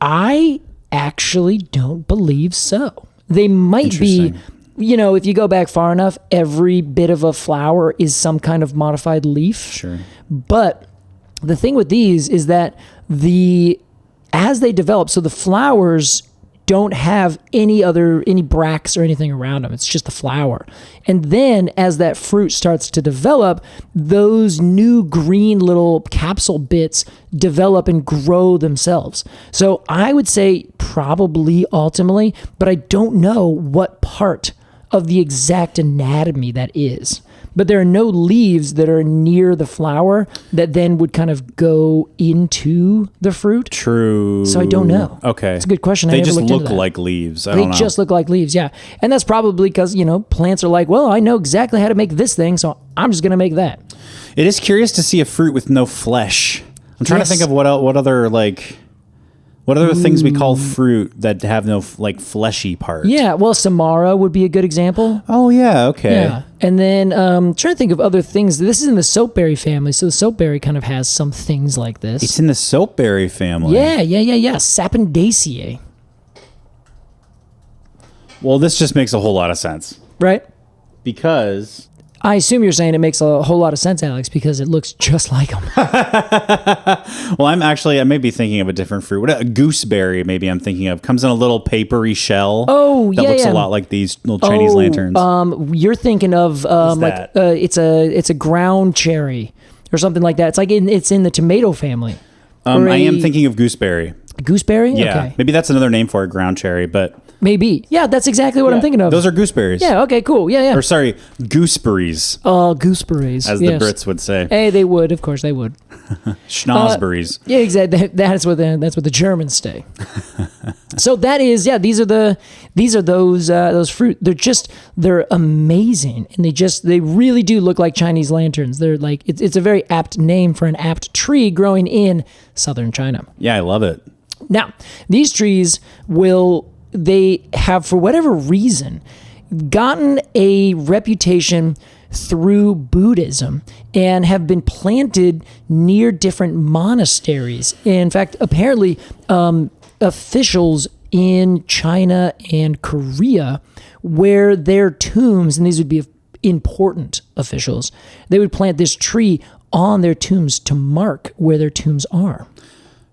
Speaker 2: I actually don't believe so. They might be. If you go back far enough, every bit of a flower is some kind of modified leaf.
Speaker 1: Sure.
Speaker 2: But the thing with these is that as they develop, so the flowers don't have any bracts or anything around them. It's just the flower. And then as that fruit starts to develop, those new green little capsule bits develop and grow themselves. So I would say probably ultimately, but I don't know what part of the exact anatomy that is. But there are no leaves that are near the flower that then would kind of go into the fruit.
Speaker 1: True.
Speaker 2: So I don't know.
Speaker 1: Okay.
Speaker 2: It's a good question.
Speaker 1: They just look like leaves.
Speaker 2: They just look like leaves, yeah. And that's probably because, plants are like, well, I know exactly how to make this thing, so I'm just going to make that.
Speaker 1: It is curious to see a fruit with no flesh. I'm trying to think of what other things we call fruit that have no fleshy part.
Speaker 2: Yeah, well, Samara would be a good example.
Speaker 1: Oh yeah, okay.
Speaker 2: Yeah, and then trying to think of other things. This is in the soapberry family, so the soapberry kind of has some things like this.
Speaker 1: It's in the soapberry family.
Speaker 2: Yeah. Sapondaceae.
Speaker 1: Well, this just makes a whole lot of sense,
Speaker 2: right?
Speaker 1: Because
Speaker 2: I assume you're saying it makes a whole lot of sense, Alex, because it looks just like them.
Speaker 1: Well, I may be thinking of a different fruit. What a gooseberry? Maybe I'm thinking of comes in a little papery shell.
Speaker 2: Oh,
Speaker 1: that looks a lot like these little Chinese lanterns.
Speaker 2: You're thinking of it's a ground cherry or something like that. It's like it's in the tomato family.
Speaker 1: I am thinking of gooseberry.
Speaker 2: Gooseberry?
Speaker 1: Yeah,
Speaker 2: okay.
Speaker 1: Maybe that's another name for it, ground cherry, but.
Speaker 2: Maybe. Yeah, that's exactly what I'm thinking of.
Speaker 1: Those are gooseberries.
Speaker 2: Yeah, okay, cool. Yeah, yeah.
Speaker 1: Or sorry, gooseberries,
Speaker 2: Gooseberries.
Speaker 1: as
Speaker 2: yes.
Speaker 1: the Brits would say.
Speaker 2: Hey, they would. Of course they would.
Speaker 1: Schnozberries.
Speaker 2: Yeah, exactly. That's what the Germans say. So that is, these are those fruit. They're amazing, and they really do look like Chinese lanterns. They're like it's a very apt name for an apt tree growing in southern China.
Speaker 1: Yeah, I love it.
Speaker 2: Now, these trees they have, for whatever reason, gotten a reputation through Buddhism and have been planted near different monasteries. In fact, apparently, officials in China and Korea, where their tombs, and these would be important officials, they would plant this tree on their tombs to mark where their tombs are.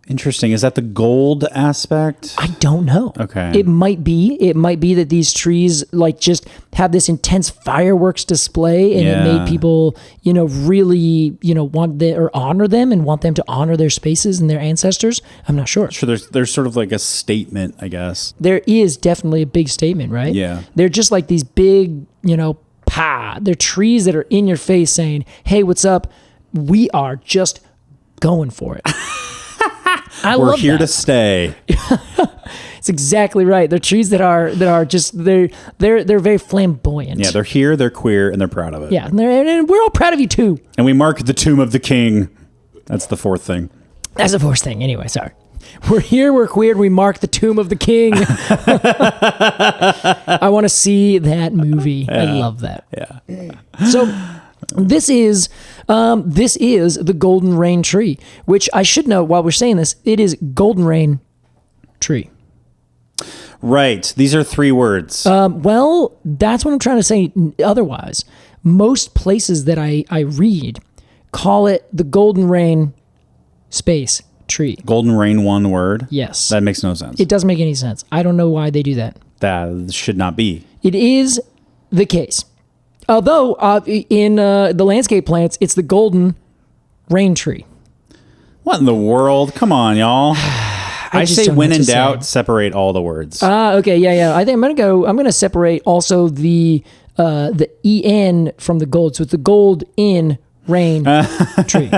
Speaker 1: Interesting. Is that the gold aspect?
Speaker 2: I don't know.
Speaker 1: Okay.
Speaker 2: It might be that these trees like just have this intense fireworks display, and it made people, really, want or honor them and want them to honor their spaces and their ancestors. I'm not sure.
Speaker 1: Sure. There's sort of like a statement, I guess.
Speaker 2: There is definitely a big statement, right?
Speaker 1: Yeah.
Speaker 2: They're just like these big, they're trees that are in your face saying, "Hey, what's up? We are just going for it."
Speaker 1: We're here to stay.
Speaker 2: It's exactly right. They're trees that are just they're very flamboyant.
Speaker 1: Yeah, they're here, they're queer, and they're proud of it.
Speaker 2: Yeah, and we're all proud of you too.
Speaker 1: And we mark the tomb of the king. That's the fourth thing.
Speaker 2: That's the fourth thing. Anyway, sorry. We're here, we're queer, and we mark the tomb of the king. I want to see that movie. Yeah. I love that.
Speaker 1: Yeah.
Speaker 2: So this is the golden rain tree, which I should note while we're saying this, it is golden rain tree.
Speaker 1: Right. These are 3 words.
Speaker 2: Well, that's what I'm trying to say. Otherwise, most places that I read call it the golden rain space tree.
Speaker 1: Golden rain, one word?
Speaker 2: Yes.
Speaker 1: That makes no sense.
Speaker 2: It doesn't make any sense. I don't know why they do that.
Speaker 1: That should not be.
Speaker 2: It is the case. Although in the landscape plants, it's the golden rain tree.
Speaker 1: What in the world? Come on, y'all. I say when in doubt, separate all the words.
Speaker 2: Okay, yeah. I think I'm gonna separate also the en from the gold. So it's the gold in rain tree.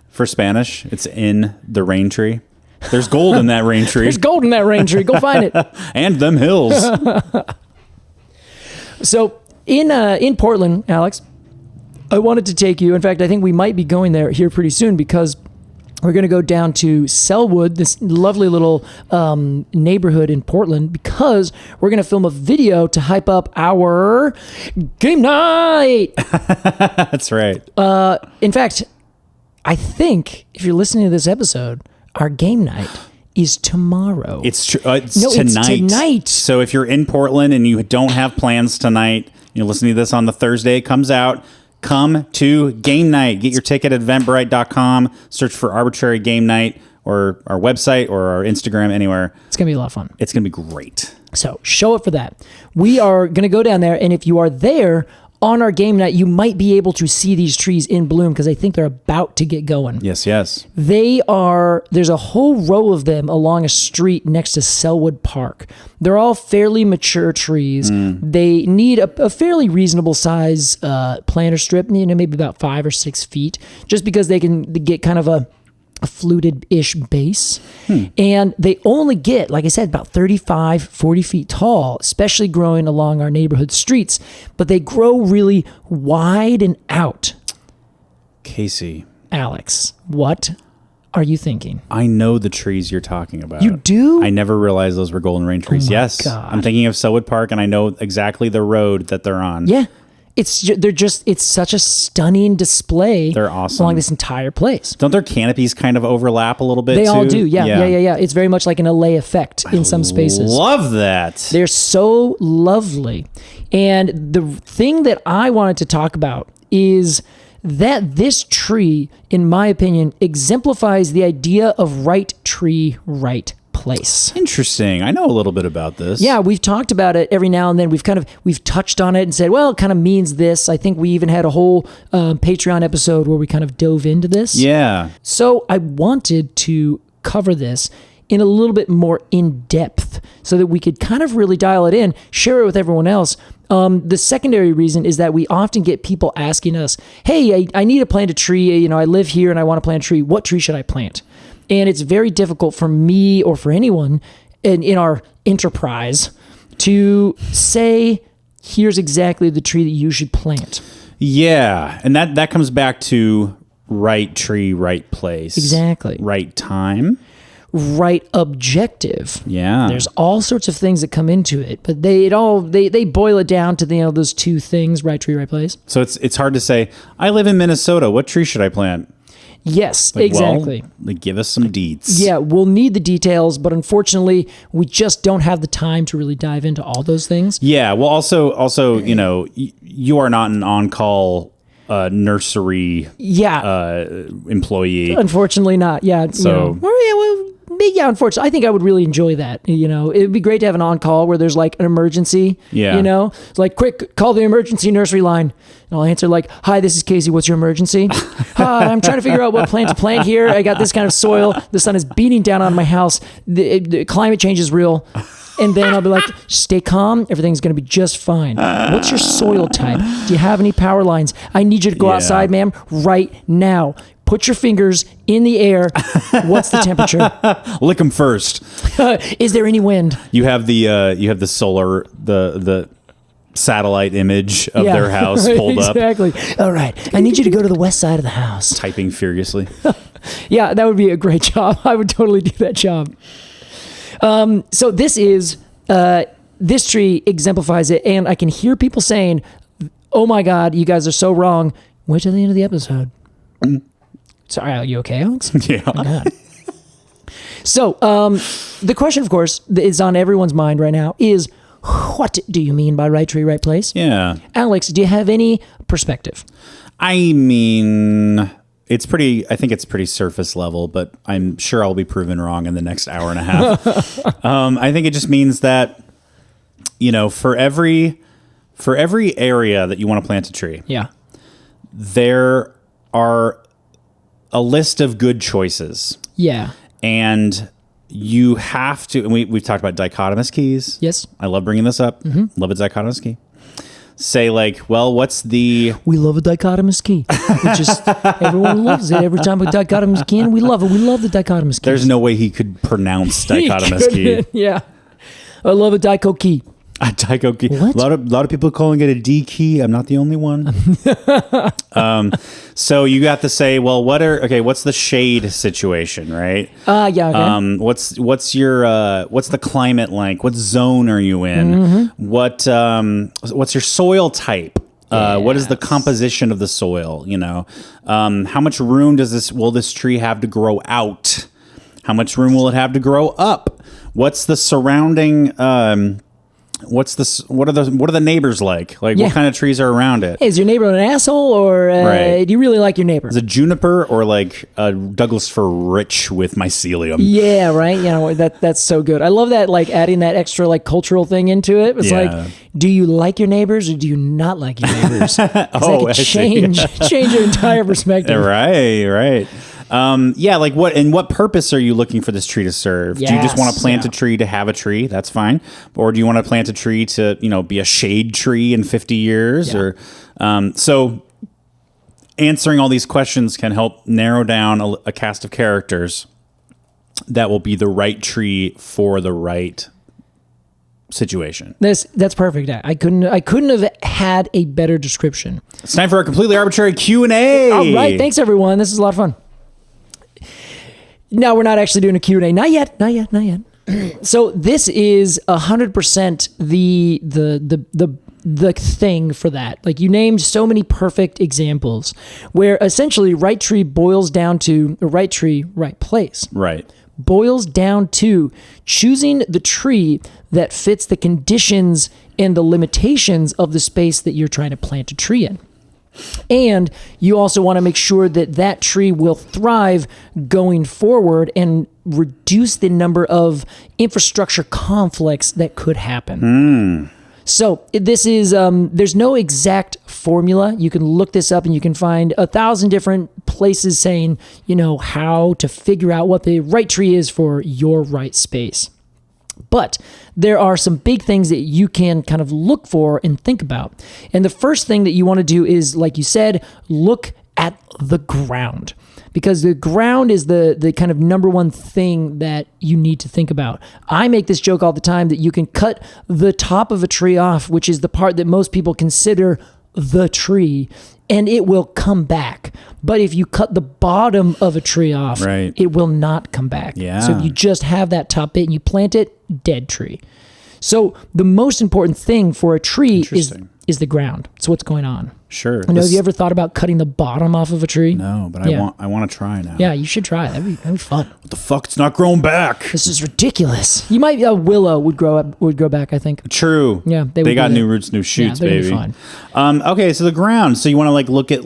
Speaker 1: For Spanish, it's in the rain tree. There's gold in that rain tree.
Speaker 2: There's gold in that rain tree. Go find it.
Speaker 1: And them hills.
Speaker 2: So in Portland, Alex, I wanted to take you. In fact, I think we might be going there here pretty soon because we're going to go down to Selwood, this lovely little neighborhood in Portland, because we're going to film a video to hype up our game night.
Speaker 1: That's right.
Speaker 2: In fact, I think if you're listening to this episode, our game night is tomorrow.
Speaker 1: It's
Speaker 2: tonight.
Speaker 1: It's tonight. So if you're in Portland and you don't have plans tonight, you're listening to this on the Thursday, it comes out. Come to game night. Get your ticket at eventbrite.com. Search for Arbortrary Game Night or our website or our Instagram, anywhere.
Speaker 2: It's going to be a lot of fun.
Speaker 1: It's going to be great.
Speaker 2: So show up for that. We are going to go down there, and if you are there on our game night, you might be able to see these trees in bloom because I think they're about to get going.
Speaker 1: Yes.
Speaker 2: There's a whole row of them along a street next to Selwood Park. They're all fairly mature trees. They need a fairly reasonable size planter strip, maybe about 5 or 6 feet, just because they can get kind of a fluted-ish base. And they only get, like I said, about 35, 40 feet tall, especially growing along our neighborhood streets. But they grow really wide and out.
Speaker 1: Casey.
Speaker 2: Alex, what are you thinking?
Speaker 1: I know the trees you're talking about.
Speaker 2: You do?
Speaker 1: I never realized those were golden rain trees.
Speaker 2: Oh my
Speaker 1: yes.
Speaker 2: God.
Speaker 1: I'm thinking of Selwood Park, and I know exactly the road that they're on.
Speaker 2: Yeah. It's such a stunning display.
Speaker 1: They're awesome.
Speaker 2: Along this entire place.
Speaker 1: Don't their canopies kind of overlap a little bit
Speaker 2: They
Speaker 1: too?
Speaker 2: all do. Yeah. It's very much like an alleé effect in some spaces.
Speaker 1: Love that.
Speaker 2: They're so lovely. And the thing that I wanted to talk about is that this tree, in my opinion, exemplifies the idea of right tree, right place.
Speaker 1: Interesting. I know a little bit about this.
Speaker 2: Yeah, we've talked about it every now and then. We've touched on it and said, well, it kind of means this. I think we even had a whole Patreon episode where we kind of dove into this.
Speaker 1: Yeah.
Speaker 2: So I wanted to cover this in a little bit more in depth so that we could kind of really dial it in, share it with everyone else. The secondary reason is that we often get people asking us, hey, I need to plant a tree. I live here and I want to plant a tree. What tree should I plant? And it's very difficult for me or for anyone in our enterprise to say, here's exactly the tree that you should plant.
Speaker 1: Yeah. And that comes back to right tree, right place.
Speaker 2: Exactly.
Speaker 1: Right time.
Speaker 2: Right objective.
Speaker 1: Yeah.
Speaker 2: There's all sorts of things that come into it, but they boil it down to those two things, right tree, right place.
Speaker 1: So it's hard to say, I live in Minnesota. What tree should I plant?
Speaker 2: Yes, exactly.
Speaker 1: Well, give us some deets.
Speaker 2: Yeah, we'll need the details, but unfortunately, we just don't have the time to really dive into all those things.
Speaker 1: Yeah. Well, also, you are not an on-call nursery employee.
Speaker 2: Unfortunately not. Yeah.
Speaker 1: So
Speaker 2: Unfortunately, I think I would really enjoy that. It'd be great to have an on-call where there's like an emergency.
Speaker 1: Yeah.
Speaker 2: It's like, quick, call the emergency nursery line. And I'll answer like, hi, this is Casey. What's your emergency? Hi, I'm trying to figure out what plant to plant here. I got this kind of soil. The sun is beating down on my house. The climate change is real. And then I'll be like, stay calm. Everything's going to be just fine. What's your soil type? Do you have any power lines? I need you to go outside, ma'am, right now. Put your fingers in the air. What's the temperature?
Speaker 1: Lick them first.
Speaker 2: Is there any wind?
Speaker 1: You have the solar, the satellite image of their house pulled up.
Speaker 2: Exactly. All right. I need you to go to the west side of the house.
Speaker 1: Typing furiously.
Speaker 2: Yeah, that would be a great job. I would totally do that job. So this tree exemplifies it, and I can hear people saying, oh my God, you guys are so wrong. Wait till the end of the episode. Sorry, are you okay, Alex?
Speaker 1: Yeah.
Speaker 2: Oh my God. So the question, of course, that is on everyone's mind right now is, what do you mean by right tree, right place?
Speaker 1: Yeah.
Speaker 2: Alex, do you have any perspective?
Speaker 1: I mean, I think it's pretty surface level, but I'm sure I'll be proven wrong in the next hour and a half. I think it just means that, for every area that you want to plant a tree, there are a list of good choices.
Speaker 2: Yeah.
Speaker 1: And you have to, and we've talked about dichotomous keys.
Speaker 2: Yes.
Speaker 1: I love bringing this up. Mm-hmm. Love a dichotomous key. Say like, well, what's the...
Speaker 2: We love a dichotomous key. Everyone loves it. Every time a dichotomous key, and we love it. We love the dichotomous key.
Speaker 1: There's no way he could pronounce dichotomous key.
Speaker 2: Yeah. I love a dicho key.
Speaker 1: A dicho key.
Speaker 2: What?
Speaker 1: A lot of people calling it a D key. I'm not the only one. So you got to say, well, what's the shade situation, right?
Speaker 2: Yeah. Okay.
Speaker 1: What's the climate like? What zone are you in? Mm-hmm. What's your soil type? What is the composition of the soil? How much room will this tree have to grow out? How much room will it have to grow up? What's the surrounding? What are the neighbors like? Like, what kind of trees are around it?
Speaker 2: Hey, is your neighbor an asshole, or do you really like your neighbor?
Speaker 1: Is it juniper or like Douglas fir rich with mycelium?
Speaker 2: Yeah, right. That's so good. I love that, like adding that extra like cultural thing into it. It's like, do you like your neighbors or do you not like your neighbors?
Speaker 1: I
Speaker 2: change your entire perspective.
Speaker 1: Right. Like what purpose are you looking for this tree to serve?
Speaker 2: Yes,
Speaker 1: do you just want to plant a tree to have a tree? That's fine. Or do you want to plant a tree to, be a shade tree in 50 years?
Speaker 2: Yeah.
Speaker 1: Or, so answering all these questions can help narrow down a cast of characters that will be the right tree for the right situation.
Speaker 2: That's perfect. I couldn't have had a better description.
Speaker 1: It's time for our completely arbitrary Q&A.
Speaker 2: All right. Thanks everyone. This is a lot of fun. No, we're not actually doing a Q&A. Not yet. So this is 100% the thing for that. Like, you named so many perfect examples where essentially right tree boils down to right tree, right place.
Speaker 1: Right.
Speaker 2: Boils down to choosing the tree that fits the conditions and the limitations of the space that you're trying to plant a tree in. And you also want to make sure that that tree will thrive going forward and reduce the number of infrastructure conflicts that could happen. So this is, there's no exact formula. You can look this up and you can find 1,000 different places saying, how to figure out what the right tree is for your right space. But there are some big things that you can kind of look for and think about. And the first thing that you want to do is, like you said, look at the ground. Because the ground is the kind of number one thing that you need to think about. I make this joke all the time that you can cut the top of a tree off, which is the part that most people consider the tree, and it will come back. But if you cut the bottom of a tree off,
Speaker 1: right,
Speaker 2: it will not come back.
Speaker 1: Yeah.
Speaker 2: So if you just have that top bit and you plant it, dead tree. So the most important thing for a tree is the ground. It's what's going on.
Speaker 1: Sure.
Speaker 2: Have you ever thought about cutting the bottom off of a tree?
Speaker 1: No, but I want to try now.
Speaker 2: Yeah, you should try it. That'd be fun.
Speaker 1: What the fuck? It's not growing back.
Speaker 2: This is ridiculous. You might willow would grow back, I think.
Speaker 1: True.
Speaker 2: Yeah,
Speaker 1: they got new roots, new shoots, baby.
Speaker 2: Fine.
Speaker 1: Okay, so the ground. So you want to look at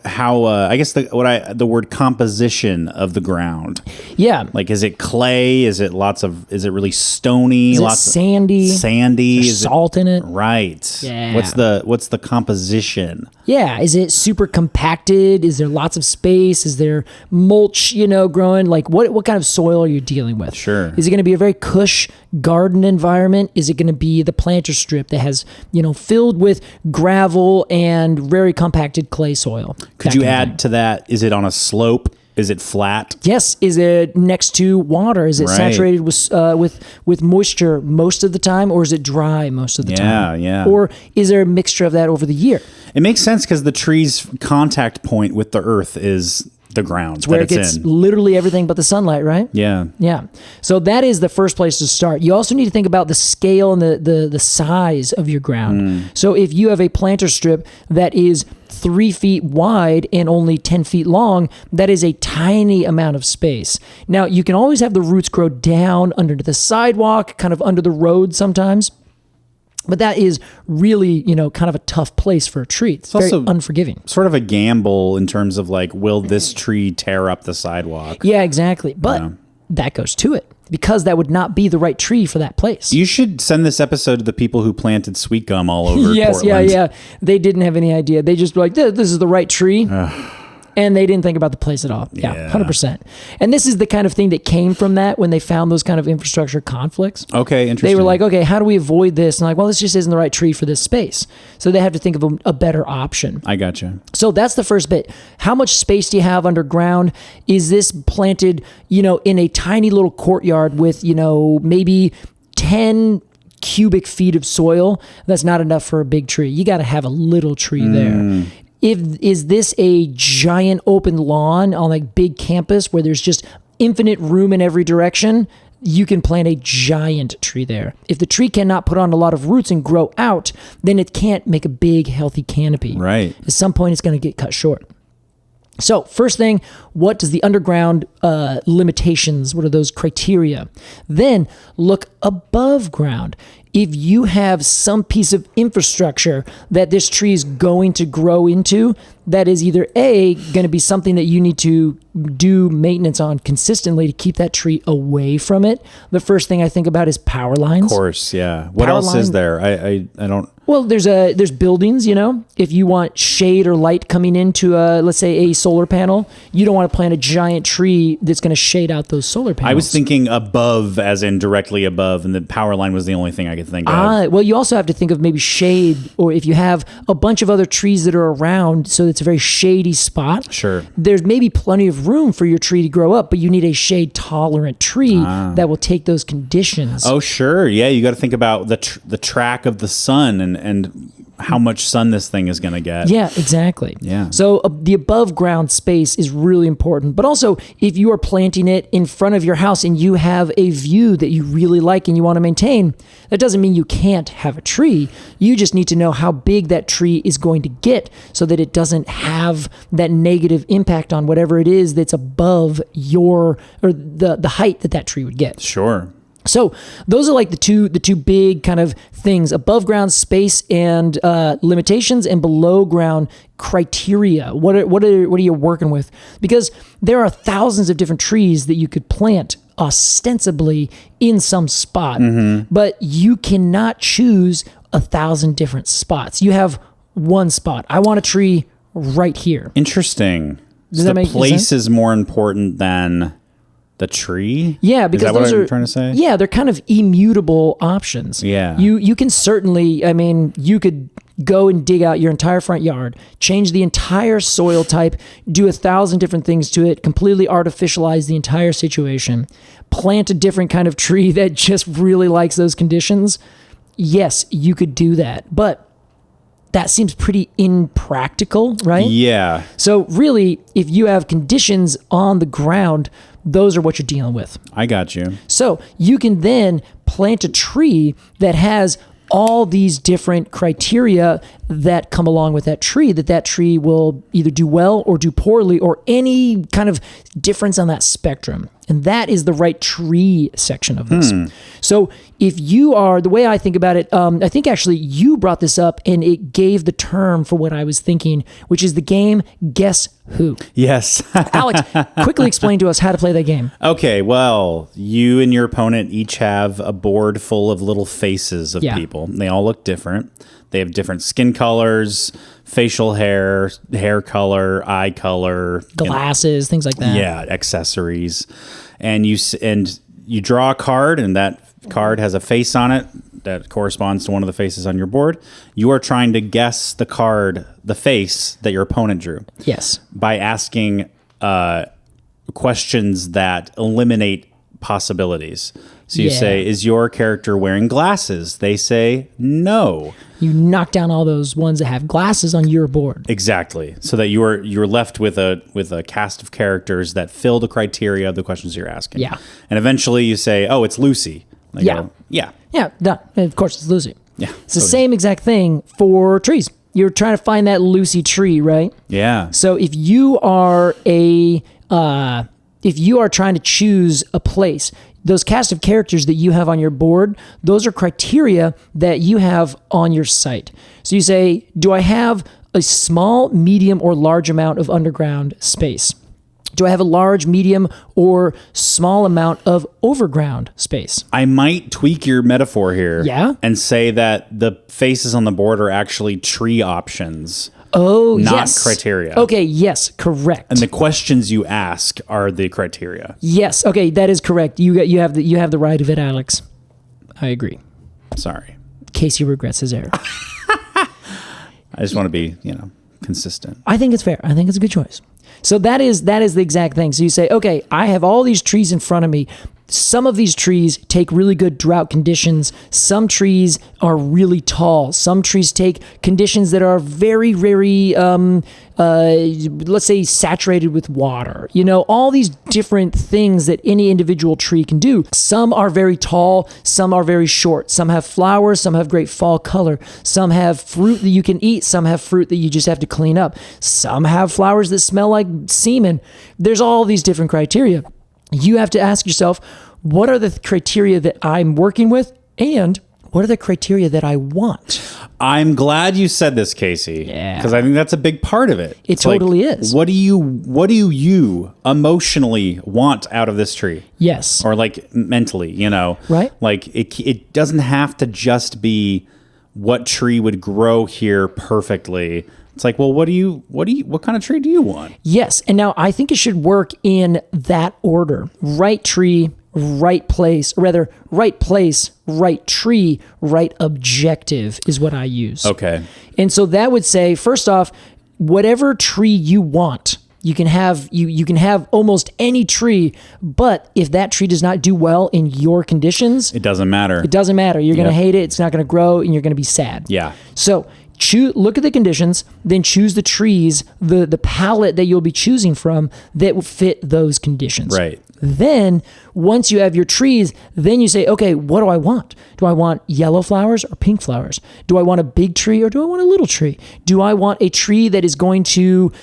Speaker 1: how I guess the word composition of the ground.
Speaker 2: Yeah.
Speaker 1: Like, is it clay? Is it really stony?
Speaker 2: Is it sandy?
Speaker 1: Sandy.
Speaker 2: There's salt in it.
Speaker 1: Right.
Speaker 2: Yeah.
Speaker 1: What's the composition?
Speaker 2: Yeah. Is it super compacted? Is there lots of space? Is there mulch, growing? Like what kind of soil are you dealing with?
Speaker 1: Sure.
Speaker 2: Is it going to be a very cush garden environment? Is it going to be the planter strip that has, filled with gravel and very compacted clay soil?
Speaker 1: Could you add to that? Is it on a slope? Is it flat?
Speaker 2: Yes. Is it next to water? Is it saturated with moisture most of the time, or is it dry most of the time?
Speaker 1: Yeah.
Speaker 2: Or is there a mixture of that over the year?
Speaker 1: It makes sense because the tree's contact point with the earth is the ground.
Speaker 2: It's where it gets literally everything but the sunlight, right?
Speaker 1: Yeah.
Speaker 2: Yeah. So that is the first place to start. You also need to think about the scale and the size of your ground. So if you have a planter strip that is 3 feet wide and only 10 feet long, that is a tiny amount of space. Now, you can always have the roots grow down under the sidewalk, kind of under the road sometimes. But that is really, kind of a tough place for a tree. It's very unforgiving.
Speaker 1: Sort of a gamble in terms of will this tree tear up the sidewalk?
Speaker 2: Yeah, exactly. But that goes to it, because that would not be the right tree for that place.
Speaker 1: You should send this episode to the people who planted sweet gum all over Portland.
Speaker 2: Yeah. They didn't have any idea. They just were like, this is the right tree. And they didn't think about the place at all. Yeah, 100%. And this is the kind of thing that came from that when they found those kind of infrastructure conflicts.
Speaker 1: Okay, interesting.
Speaker 2: They were like, okay, how do we avoid this? And this just isn't the right tree for this space. So they have to think of a better option.
Speaker 1: I gotcha.
Speaker 2: So that's the first bit. How much space do you have underground? Is this planted, in a tiny little courtyard with, maybe 10 cubic feet of soil? That's not enough for a big tree. You got to have a little tree there. Is this a giant open lawn on big campus where there's just infinite room in every direction? You can plant a giant tree there. If the tree cannot put on a lot of roots and grow out, then it can't make a big, healthy canopy.
Speaker 1: Right.
Speaker 2: At some point, it's going to get cut short. So first thing, what does the underground limitations, what are those criteria? Then look above ground. If you have some piece of infrastructure that this tree is going to grow into, that is either A, going to be something that you need to do maintenance on consistently to keep that tree away from it. The first thing I think about is power lines.
Speaker 1: Of course, yeah. What else is there? I don't...
Speaker 2: Well, there's buildings, if you want shade or light coming into let's say a solar panel, you don't want to plant a giant tree that's going to shade out those solar panels.
Speaker 1: I was thinking above, as in directly above, and the power line was the only thing I could think of.
Speaker 2: Well, you also have to think of maybe shade, or if you have a bunch of other trees that are around, so it's a very shady spot.
Speaker 1: Sure.
Speaker 2: There's maybe plenty of room for your tree to grow up, but you need a shade tolerant tree that will take those conditions.
Speaker 1: Oh, sure. Yeah, you got to think about the track of the sun and how much sun this thing is going to get.
Speaker 2: Yeah, exactly.
Speaker 1: Yeah.
Speaker 2: So the above ground space is really important. But also, if you are planting it in front of your house and you have a view that you really like and you want to maintain, that doesn't mean you can't have a tree. You just need to know how big that tree is going to get so that it doesn't have that negative impact on whatever it is that's above the height that tree would get.
Speaker 1: Sure.
Speaker 2: So those are the two big kind of things: above ground space and limitations, and below ground criteria. What are you working with? Because there are thousands of different trees that you could plant ostensibly in some spot, but you cannot choose 1,000 different spots. You have one spot. I want a tree right here.
Speaker 1: Interesting.
Speaker 2: Does
Speaker 1: So
Speaker 2: that
Speaker 1: the
Speaker 2: make
Speaker 1: place
Speaker 2: sense?
Speaker 1: is more important than the tree?
Speaker 2: Yeah, because
Speaker 1: is that what
Speaker 2: those
Speaker 1: I'm
Speaker 2: are
Speaker 1: trying to say?
Speaker 2: Yeah, they're kind of immutable options.
Speaker 1: Yeah.
Speaker 2: You can certainly, I mean, you could go and dig out your entire front yard, change the entire soil type, do 1,000 different things to it, completely artificialize the entire situation, plant a different kind of tree that just really likes those conditions. Yes, you could do that, but that seems pretty impractical, right?
Speaker 1: Yeah.
Speaker 2: So really, if you have conditions on the ground, those are what you're dealing with.
Speaker 1: I got you.
Speaker 2: So you can then plant a tree that has all these different criteria that come along with that tree will either do well or do poorly or any kind of difference on that spectrum. And that is the right tree section of this. So if you are, the way I think about it, I think actually you brought this up and it gave the term for what I was thinking, which is the game Guess Who.
Speaker 1: Yes.
Speaker 2: Alex, quickly explain to us how to play that game.
Speaker 1: Okay, well, you and your opponent each have a board full of little faces of
Speaker 2: Yeah.
Speaker 1: people. They all look different. They have different skin colors, facial hair, hair color, eye color,
Speaker 2: Glasses, things like that.
Speaker 1: yeah, accessories, and you draw a card, and that card has a face on it that corresponds to one of the faces on your board. You are trying to guess the face that your opponent drew,
Speaker 2: Yes.
Speaker 1: by asking questions that eliminate possibilities. So you
Speaker 2: Yeah.
Speaker 1: say, is your character wearing glasses? They say no.
Speaker 2: You knock down all those ones that have glasses on your board.
Speaker 1: Exactly. So that you're left with a cast of characters that fill the criteria of the questions you're asking.
Speaker 2: Yeah.
Speaker 1: And eventually you say, oh, it's Lucy. They
Speaker 2: Yeah.
Speaker 1: go, yeah.
Speaker 2: Yeah, done. And of course, it's Lucy.
Speaker 1: Yeah.
Speaker 2: It's the same exact thing for trees. You're trying to find that Lucy tree, right?
Speaker 1: Yeah.
Speaker 2: So if you are trying to choose a place, those cast of characters that you have on your board, those are criteria that you have on your site. So you say, do I have a small, medium, or large amount of underground space? Do I have a large, medium, or small amount of overground space?
Speaker 1: I might tweak your metaphor here.
Speaker 2: Yeah?
Speaker 1: And say that the faces on the board are actually tree options.
Speaker 2: Oh,
Speaker 1: Not
Speaker 2: yes.
Speaker 1: criteria.
Speaker 2: Okay, yes, correct.
Speaker 1: And the questions you ask are the criteria.
Speaker 2: Yes, okay, that is correct. You have the right of it, Alex. I agree.
Speaker 1: Sorry.
Speaker 2: Casey regrets his error.
Speaker 1: I just want to be, consistent.
Speaker 2: I think it's fair. I think it's a good choice. So that is the exact thing. So you say, okay, I have all these trees in front of me. Some of these trees take really good drought conditions. Some trees are really tall. Some trees take conditions that are very, very, let's say, saturated with water. All these different things that any individual tree can do. Some are very tall. Some are very short. Some have flowers. Some have great fall color. Some have fruit that you can eat. Some have fruit that you just have to clean up. Some have flowers that smell like semen. There's all these different criteria. You have to ask yourself, what are the criteria that I'm working with, and what are the criteria that I want?
Speaker 1: I'm glad you said this, Casey.
Speaker 2: Yeah.
Speaker 1: Because I think that's a big part of it.
Speaker 2: It totally is.
Speaker 1: What do you emotionally want out of this tree?
Speaker 2: Yes.
Speaker 1: Or mentally,
Speaker 2: Right.
Speaker 1: It doesn't have to just be what tree would grow here perfectly. It's like, well, what kind of tree do you want?
Speaker 2: Yes. And now I think it should work in that order. Right tree, right place, or rather, right place, right tree, right objective is what I use.
Speaker 1: Okay.
Speaker 2: And so that would say, first off, whatever tree you want, you can have almost any tree, but if that tree does not do well in your conditions,
Speaker 1: It doesn't matter.
Speaker 2: it doesn't matter. You're going to
Speaker 1: Yep.
Speaker 2: hate it. It's not going to grow, and you're going to be sad.
Speaker 1: Yeah.
Speaker 2: So look at the conditions, then choose the trees, the palette that you'll be choosing from that will fit those conditions.
Speaker 1: Right.
Speaker 2: Then, once you have your trees, then you say, okay, what do I want? Do I want yellow flowers or pink flowers? Do I want a big tree or do I want a little tree? Do I want a tree that is going to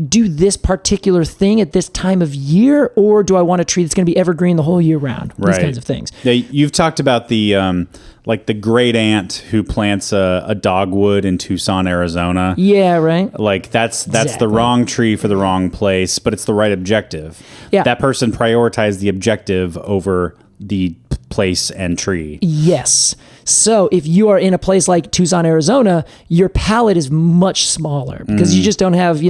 Speaker 2: do this particular thing at this time of year? Or do I want a tree that's going to be evergreen the whole year round? These
Speaker 1: Right.
Speaker 2: kinds of things.
Speaker 1: Yeah, you've talked about the like the great aunt who plants a dogwood in Tucson, Arizona.
Speaker 2: Yeah, right.
Speaker 1: Like that's
Speaker 2: Exactly.
Speaker 1: the wrong tree for the wrong place, but it's the right objective.
Speaker 2: Yeah.
Speaker 1: That person prioritized the objective over the place and tree.
Speaker 2: Yes. So if you are in a place like Tucson, Arizona, your palette is much smaller because you just don't have,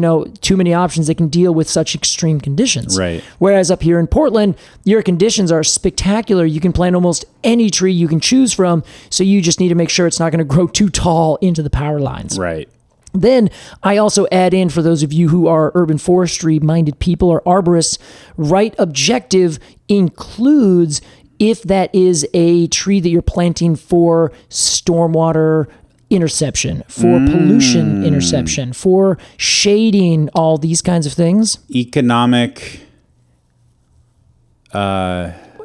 Speaker 2: too many options that can deal with such extreme conditions.
Speaker 1: Right.
Speaker 2: Whereas up here in Portland, your conditions are spectacular. You can plant almost any tree you can choose from. So you just need to make sure it's not going to grow too tall into the power lines.
Speaker 1: Right.
Speaker 2: Then I also add in, for those of you who are urban forestry minded people or arborists, right objective includes if that is a tree that you're planting for stormwater interception, for pollution interception, for shading, all these kinds of things.
Speaker 1: Economic.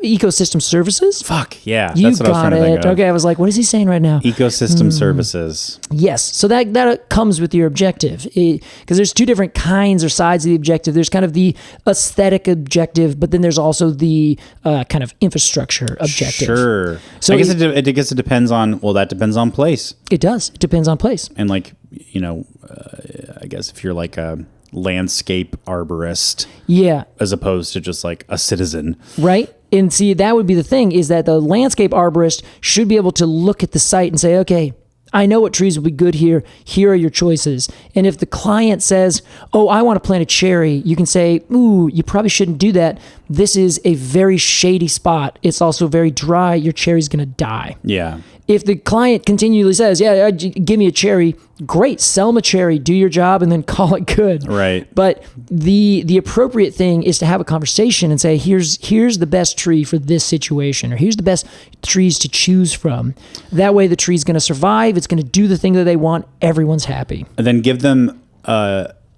Speaker 2: Ecosystem services?
Speaker 1: Fuck yeah.
Speaker 2: You
Speaker 1: That's what I was
Speaker 2: got
Speaker 1: trying to think
Speaker 2: it.
Speaker 1: of.
Speaker 2: Okay, I was like, what is he saying right now?
Speaker 1: Ecosystem services.
Speaker 2: Yes. So that comes with your objective, because there's two different kinds or sides of the objective. There's kind of the aesthetic objective, but then there's also the kind of infrastructure objective.
Speaker 1: Sure.
Speaker 2: So
Speaker 1: I guess it depends on, that depends on place.
Speaker 2: It does. It depends on place.
Speaker 1: And like, I guess if you're like a landscape arborist,
Speaker 2: Yeah.
Speaker 1: as opposed to just like a citizen.
Speaker 2: Right. And see, that would be the thing, is that the landscape arborist should be able to look at the site and say, okay, I know what trees will be good here. Here are your choices. And if the client says, oh, I want to plant a cherry, you can say, ooh, you probably shouldn't do that. This is a very shady spot. It's also very dry. Your cherry's going to die.
Speaker 1: Yeah.
Speaker 2: If the client continually says, yeah, give me a cherry, great, sell them a cherry, do your job, and then call it good.
Speaker 1: Right.
Speaker 2: But the appropriate thing is to have a conversation and say, here's the best tree for this situation, or here's the best trees to choose from. That way the tree's going to survive. It's going to do the thing that they want. Everyone's happy.
Speaker 1: And then give them,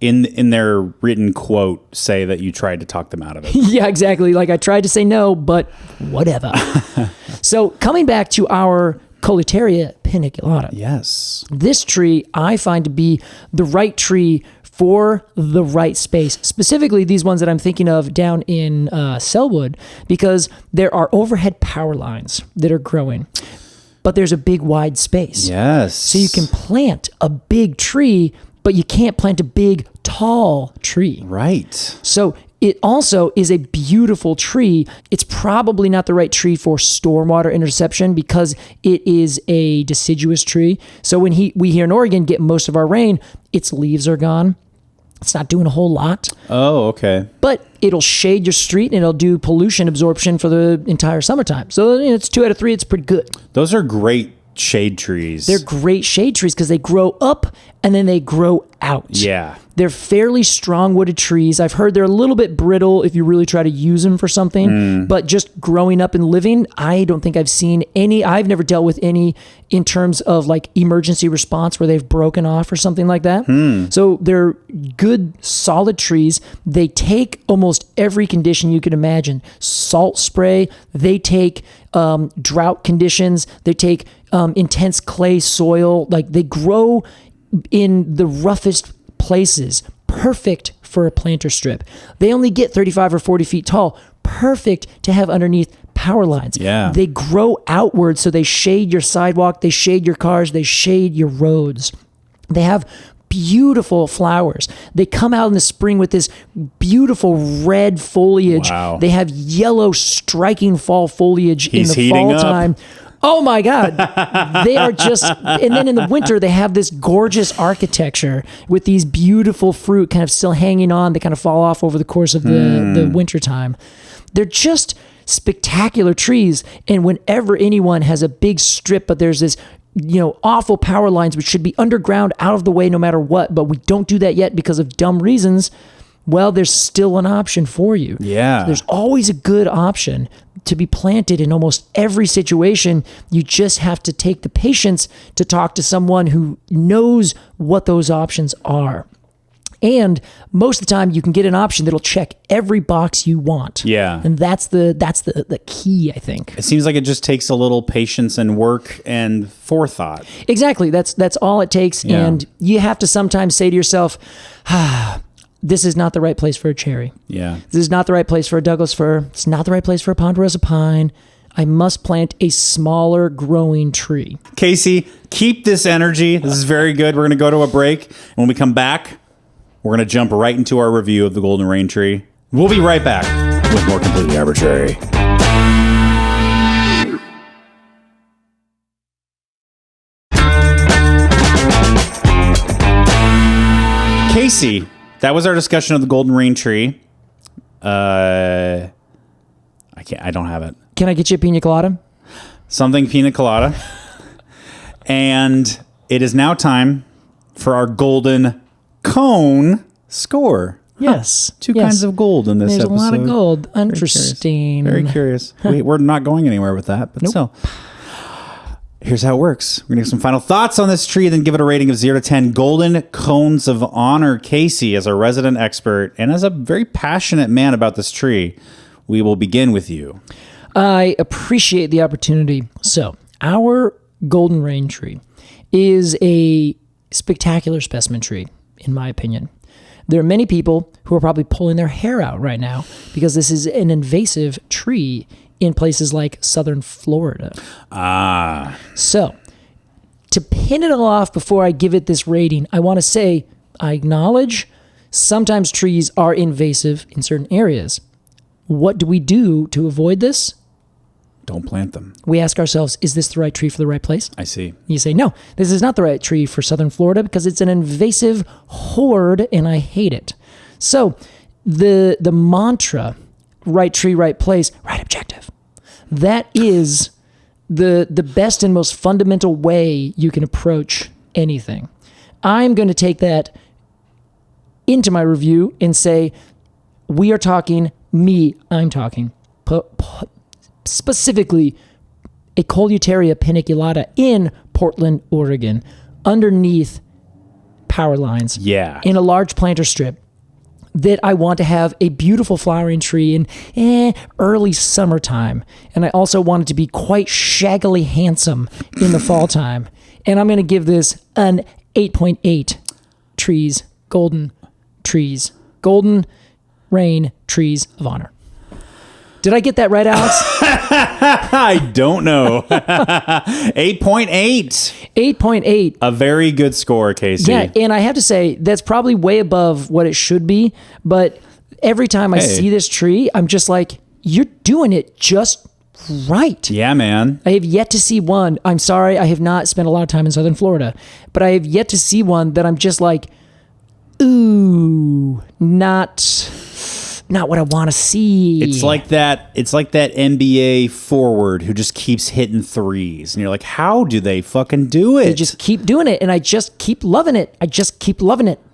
Speaker 1: in their written quote, say that you tried to talk them out of it.
Speaker 2: Yeah, exactly. Like, I tried to say no, but whatever. So coming back to our Koelreuteria paniculata.
Speaker 1: Yes.
Speaker 2: This tree I find to be the right tree for the right space. Specifically, these ones that I'm thinking of down in Selwood, because there are overhead power lines that are growing, but there's a big wide space.
Speaker 1: Yes.
Speaker 2: So you can plant a big tree, but you can't plant a big, tall tree.
Speaker 1: Right.
Speaker 2: So it also is a beautiful tree. It's probably not the right tree for stormwater interception because it is a deciduous tree. So when we here in Oregon get most of our rain, its leaves are gone. It's not doing a whole lot.
Speaker 1: Oh, okay.
Speaker 2: But it'll shade your street and it'll do pollution absorption for the entire summertime. So it's 2 out of 3. It's pretty good.
Speaker 1: Those are great shade trees.
Speaker 2: They're great shade trees because they grow up and then they grow out.
Speaker 1: Yeah.
Speaker 2: They're fairly strong wooded trees. I've heard they're a little bit brittle if you really try to use them for something, but just growing up and living, I don't think I've seen any. I've never dealt with any in terms of like emergency response where they've broken off or something like that. So they're good, solid trees. They take almost every condition you could imagine. Salt spray, they take drought conditions, they take intense clay soil. Like, they grow in the roughest places, perfect for a planter strip. They only get 35 or 40 feet tall, perfect to have underneath power lines.
Speaker 1: Yeah.
Speaker 2: They grow outward, so they shade your sidewalk, they shade your cars, they shade your roads. They have beautiful flowers. They come out in the spring with this beautiful red foliage.
Speaker 1: Wow.
Speaker 2: They have yellow striking fall foliage
Speaker 1: He's
Speaker 2: in the
Speaker 1: heating
Speaker 2: fall
Speaker 1: up.
Speaker 2: time. Oh my God. They are just, and then in the winter, they have this gorgeous architecture with these beautiful fruit kind of still hanging on. They kind of fall off over the course of the winter time. They're just spectacular trees. And whenever anyone has a big strip, but there's this, awful power lines, which should be underground, out of the way no matter what, but we don't do that yet because of dumb reasons. Well, there's still an option for you.
Speaker 1: Yeah.
Speaker 2: So there's always a good option to be planted in almost every situation. You just have to take the patience to talk to someone who knows what those options are. And most of the time you can get an option that'll check every box you want.
Speaker 1: Yeah.
Speaker 2: And that's the key, I think.
Speaker 1: It seems like it just takes a little patience and work and forethought.
Speaker 2: Exactly. That's all it takes.
Speaker 1: Yeah.
Speaker 2: And you have to sometimes say to yourself, this is not the right place for a cherry.
Speaker 1: Yeah.
Speaker 2: This is not the right place for a Douglas fir. It's not the right place for a ponderosa pine. I must plant a smaller growing tree.
Speaker 1: Casey, keep this energy. This is very good. We're going to go to a break. And when we come back, we're going to jump right into our review of the golden rain tree. We'll be right back with more Completely Arbortrary. Casey, that was our discussion of the golden rain tree. I don't have it.
Speaker 2: Can I get you a pina colada?
Speaker 1: Something pina colada. And it is now time for our golden cone score.
Speaker 2: Yes.
Speaker 1: Two kinds of gold in this
Speaker 2: There's
Speaker 1: episode.
Speaker 2: There's a lot of gold. Interesting.
Speaker 1: Very curious. We're not going anywhere with that, but still. Here's how it works. We're going to give some final thoughts on this tree, then give it a rating of 0 to 10 golden cones of honor. Casey, as a resident expert and as a very passionate man about this tree, we will begin with you.
Speaker 2: I appreciate the opportunity. So, our golden rain tree is a spectacular specimen tree, in my opinion. There are many people who are probably pulling their hair out right now because this is an invasive tree in places like southern Florida. So, to pin it all off before I give it this rating, I want to say I acknowledge sometimes trees are invasive in certain areas. What do we do to avoid this?
Speaker 1: Don't plant them.
Speaker 2: We ask ourselves, is this the right tree for the right place?
Speaker 1: I see.
Speaker 2: You say, no, this is not the right tree for southern Florida because it's an invasive horde and I hate it. So the mantra, right tree, right place, right objective, that is the best and most fundamental way you can approach anything. I'm going to take that into my review and say, I'm talking specifically a Koelreuteria paniculata in Portland, Oregon, underneath power lines.
Speaker 1: Yeah.
Speaker 2: In a large planter strip that I want to have a beautiful flowering tree in early summertime. And I also want it to be quite shaggily handsome in the fall time. And I'm going to give this an 8.8 golden rain trees of honor. Did I get that right, Alex?
Speaker 1: I don't know. 8.8.
Speaker 2: 8.8.
Speaker 1: A very good score, Casey.
Speaker 2: Yeah, and I have to say, that's probably way above what it should be. But every time I see this tree, I'm just like, you're doing it just right.
Speaker 1: Yeah, man.
Speaker 2: I have yet to see one. I'm sorry, I have not spent a lot of time in southern Florida. But I have yet to see one that I'm just like, ooh, not what I want to see.
Speaker 1: It's like that NBA forward who just keeps hitting threes. And you're like, how do they fucking do it?
Speaker 2: They just keep doing it, and I just keep loving it.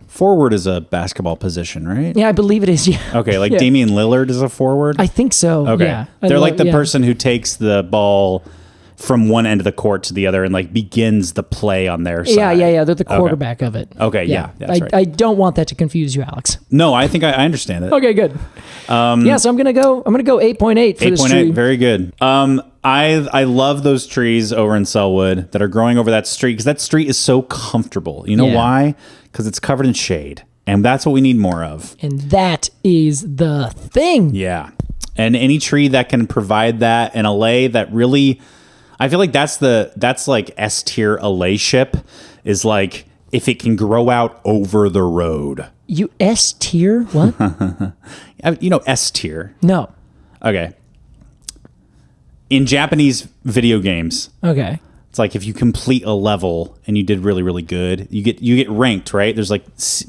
Speaker 1: Forward is a basketball position, right?
Speaker 2: Yeah, I believe it is, yeah.
Speaker 1: Okay, like Damian Lillard is a forward?
Speaker 2: I think so,
Speaker 1: okay.
Speaker 2: Yeah.
Speaker 1: They're like the person who takes the ball from one end of the court to the other and like begins the play on their side.
Speaker 2: Yeah. They're the quarterback of it.
Speaker 1: Okay, yeah, that's right.
Speaker 2: I don't want that to confuse you, Alex.
Speaker 1: No, I think I understand it.
Speaker 2: Okay, good. So I'm gonna go 8.8 for this tree.
Speaker 1: 8.8, very good. I love those trees over in Selwood that are growing over that street because that street is so comfortable. You know why? Because it's covered in shade, and that's what we need more of.
Speaker 2: And that is the thing.
Speaker 1: Yeah, and any tree that can provide that, an alleé that really. I feel like that's like S tier alleé ship is like if it can grow out over the road.
Speaker 2: You S tier? What?
Speaker 1: You know S tier.
Speaker 2: No.
Speaker 1: Okay. In Japanese video games.
Speaker 2: Okay.
Speaker 1: It's like if you complete a level and you did really, really good, you get ranked, right? There's like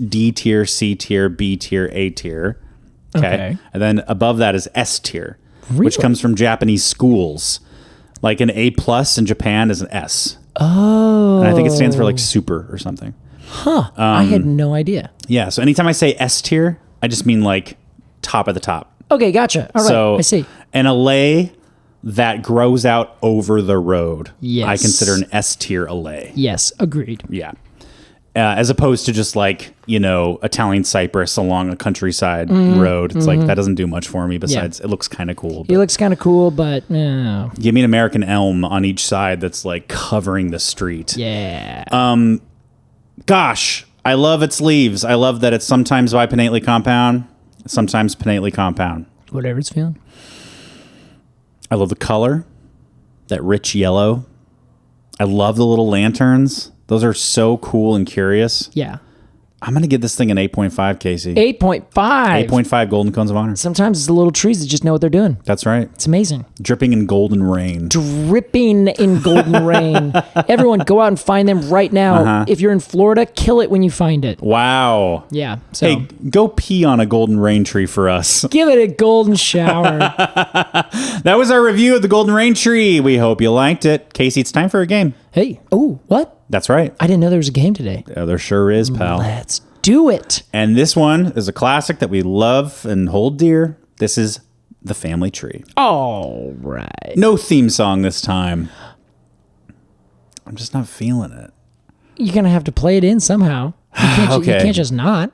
Speaker 1: D tier, C tier, B tier, A tier. Okay. And then above that is S tier, which comes from Japanese schools. Like an A+ in Japan is an S.
Speaker 2: Oh.
Speaker 1: And I think it stands for like super or something.
Speaker 2: Huh. I had no idea.
Speaker 1: Yeah. So anytime I say S tier, I just mean like top of the top.
Speaker 2: Okay, gotcha. All right.
Speaker 1: So
Speaker 2: I see.
Speaker 1: An alleé that grows out over the road,
Speaker 2: yes.
Speaker 1: I consider an S tier alleé.
Speaker 2: Yes, agreed.
Speaker 1: Yeah. As opposed to just like, Italian cypress along a countryside road. It's like, that doesn't do much for me besides it looks kind of cool.
Speaker 2: It looks kind of cool, but no.
Speaker 1: Give me an American elm on each side that's like covering the street.
Speaker 2: Yeah.
Speaker 1: Gosh, I love its leaves. I love that it's sometimes bipinnately compound, sometimes pinnately compound.
Speaker 2: Whatever it's feeling.
Speaker 1: I love the color. that rich yellow. I love the little lanterns. Those are so cool and curious.
Speaker 2: Yeah.
Speaker 1: I'm going to give this thing an 8.5, Casey.
Speaker 2: 8.5.
Speaker 1: 8.5 Golden Cones of Honor.
Speaker 2: Sometimes it's the little trees that just know what they're doing.
Speaker 1: That's right.
Speaker 2: It's amazing.
Speaker 1: Dripping in golden rain.
Speaker 2: Dripping in golden rain. Everyone, go out and find them right now. If you're in Florida, kill it when you find it.
Speaker 1: Wow.
Speaker 2: Yeah. So
Speaker 1: Hey, go pee on a golden rain tree for us.
Speaker 2: give it a golden shower.
Speaker 1: That was our review of the golden rain tree. We hope you liked it. Casey, it's time for a game.
Speaker 2: Hey. Oh, what?
Speaker 1: That's right.
Speaker 2: I didn't know there was a game today.
Speaker 1: Yeah, there sure is, pal.
Speaker 2: Let's do it.
Speaker 1: And this one is a classic that we love and hold dear. This is the family tree.
Speaker 2: All right.
Speaker 1: No theme song this time. I'm just not feeling it.
Speaker 2: You're going to have to play it in somehow. You can't just not.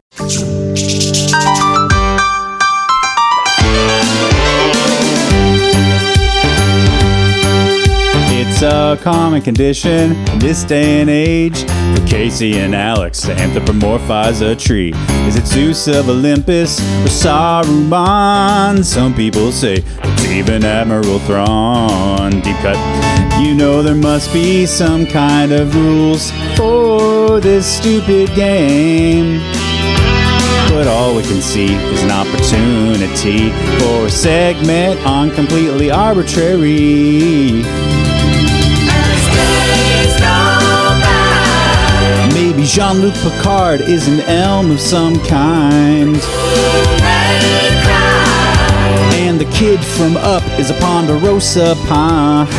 Speaker 1: It's a common condition in this day and age for Casey and Alex to anthropomorphize a tree. Is it Zeus of Olympus or Saruman? Some people say it's even Admiral Thrawn. Deep cut. You know there must be some kind of rules for this stupid game. But all we can see is an opportunity for a segment on completely arbitrary. Maybe Jean-Luc Picard is an elm of some kind. And the kid from Up is a ponderosa pine.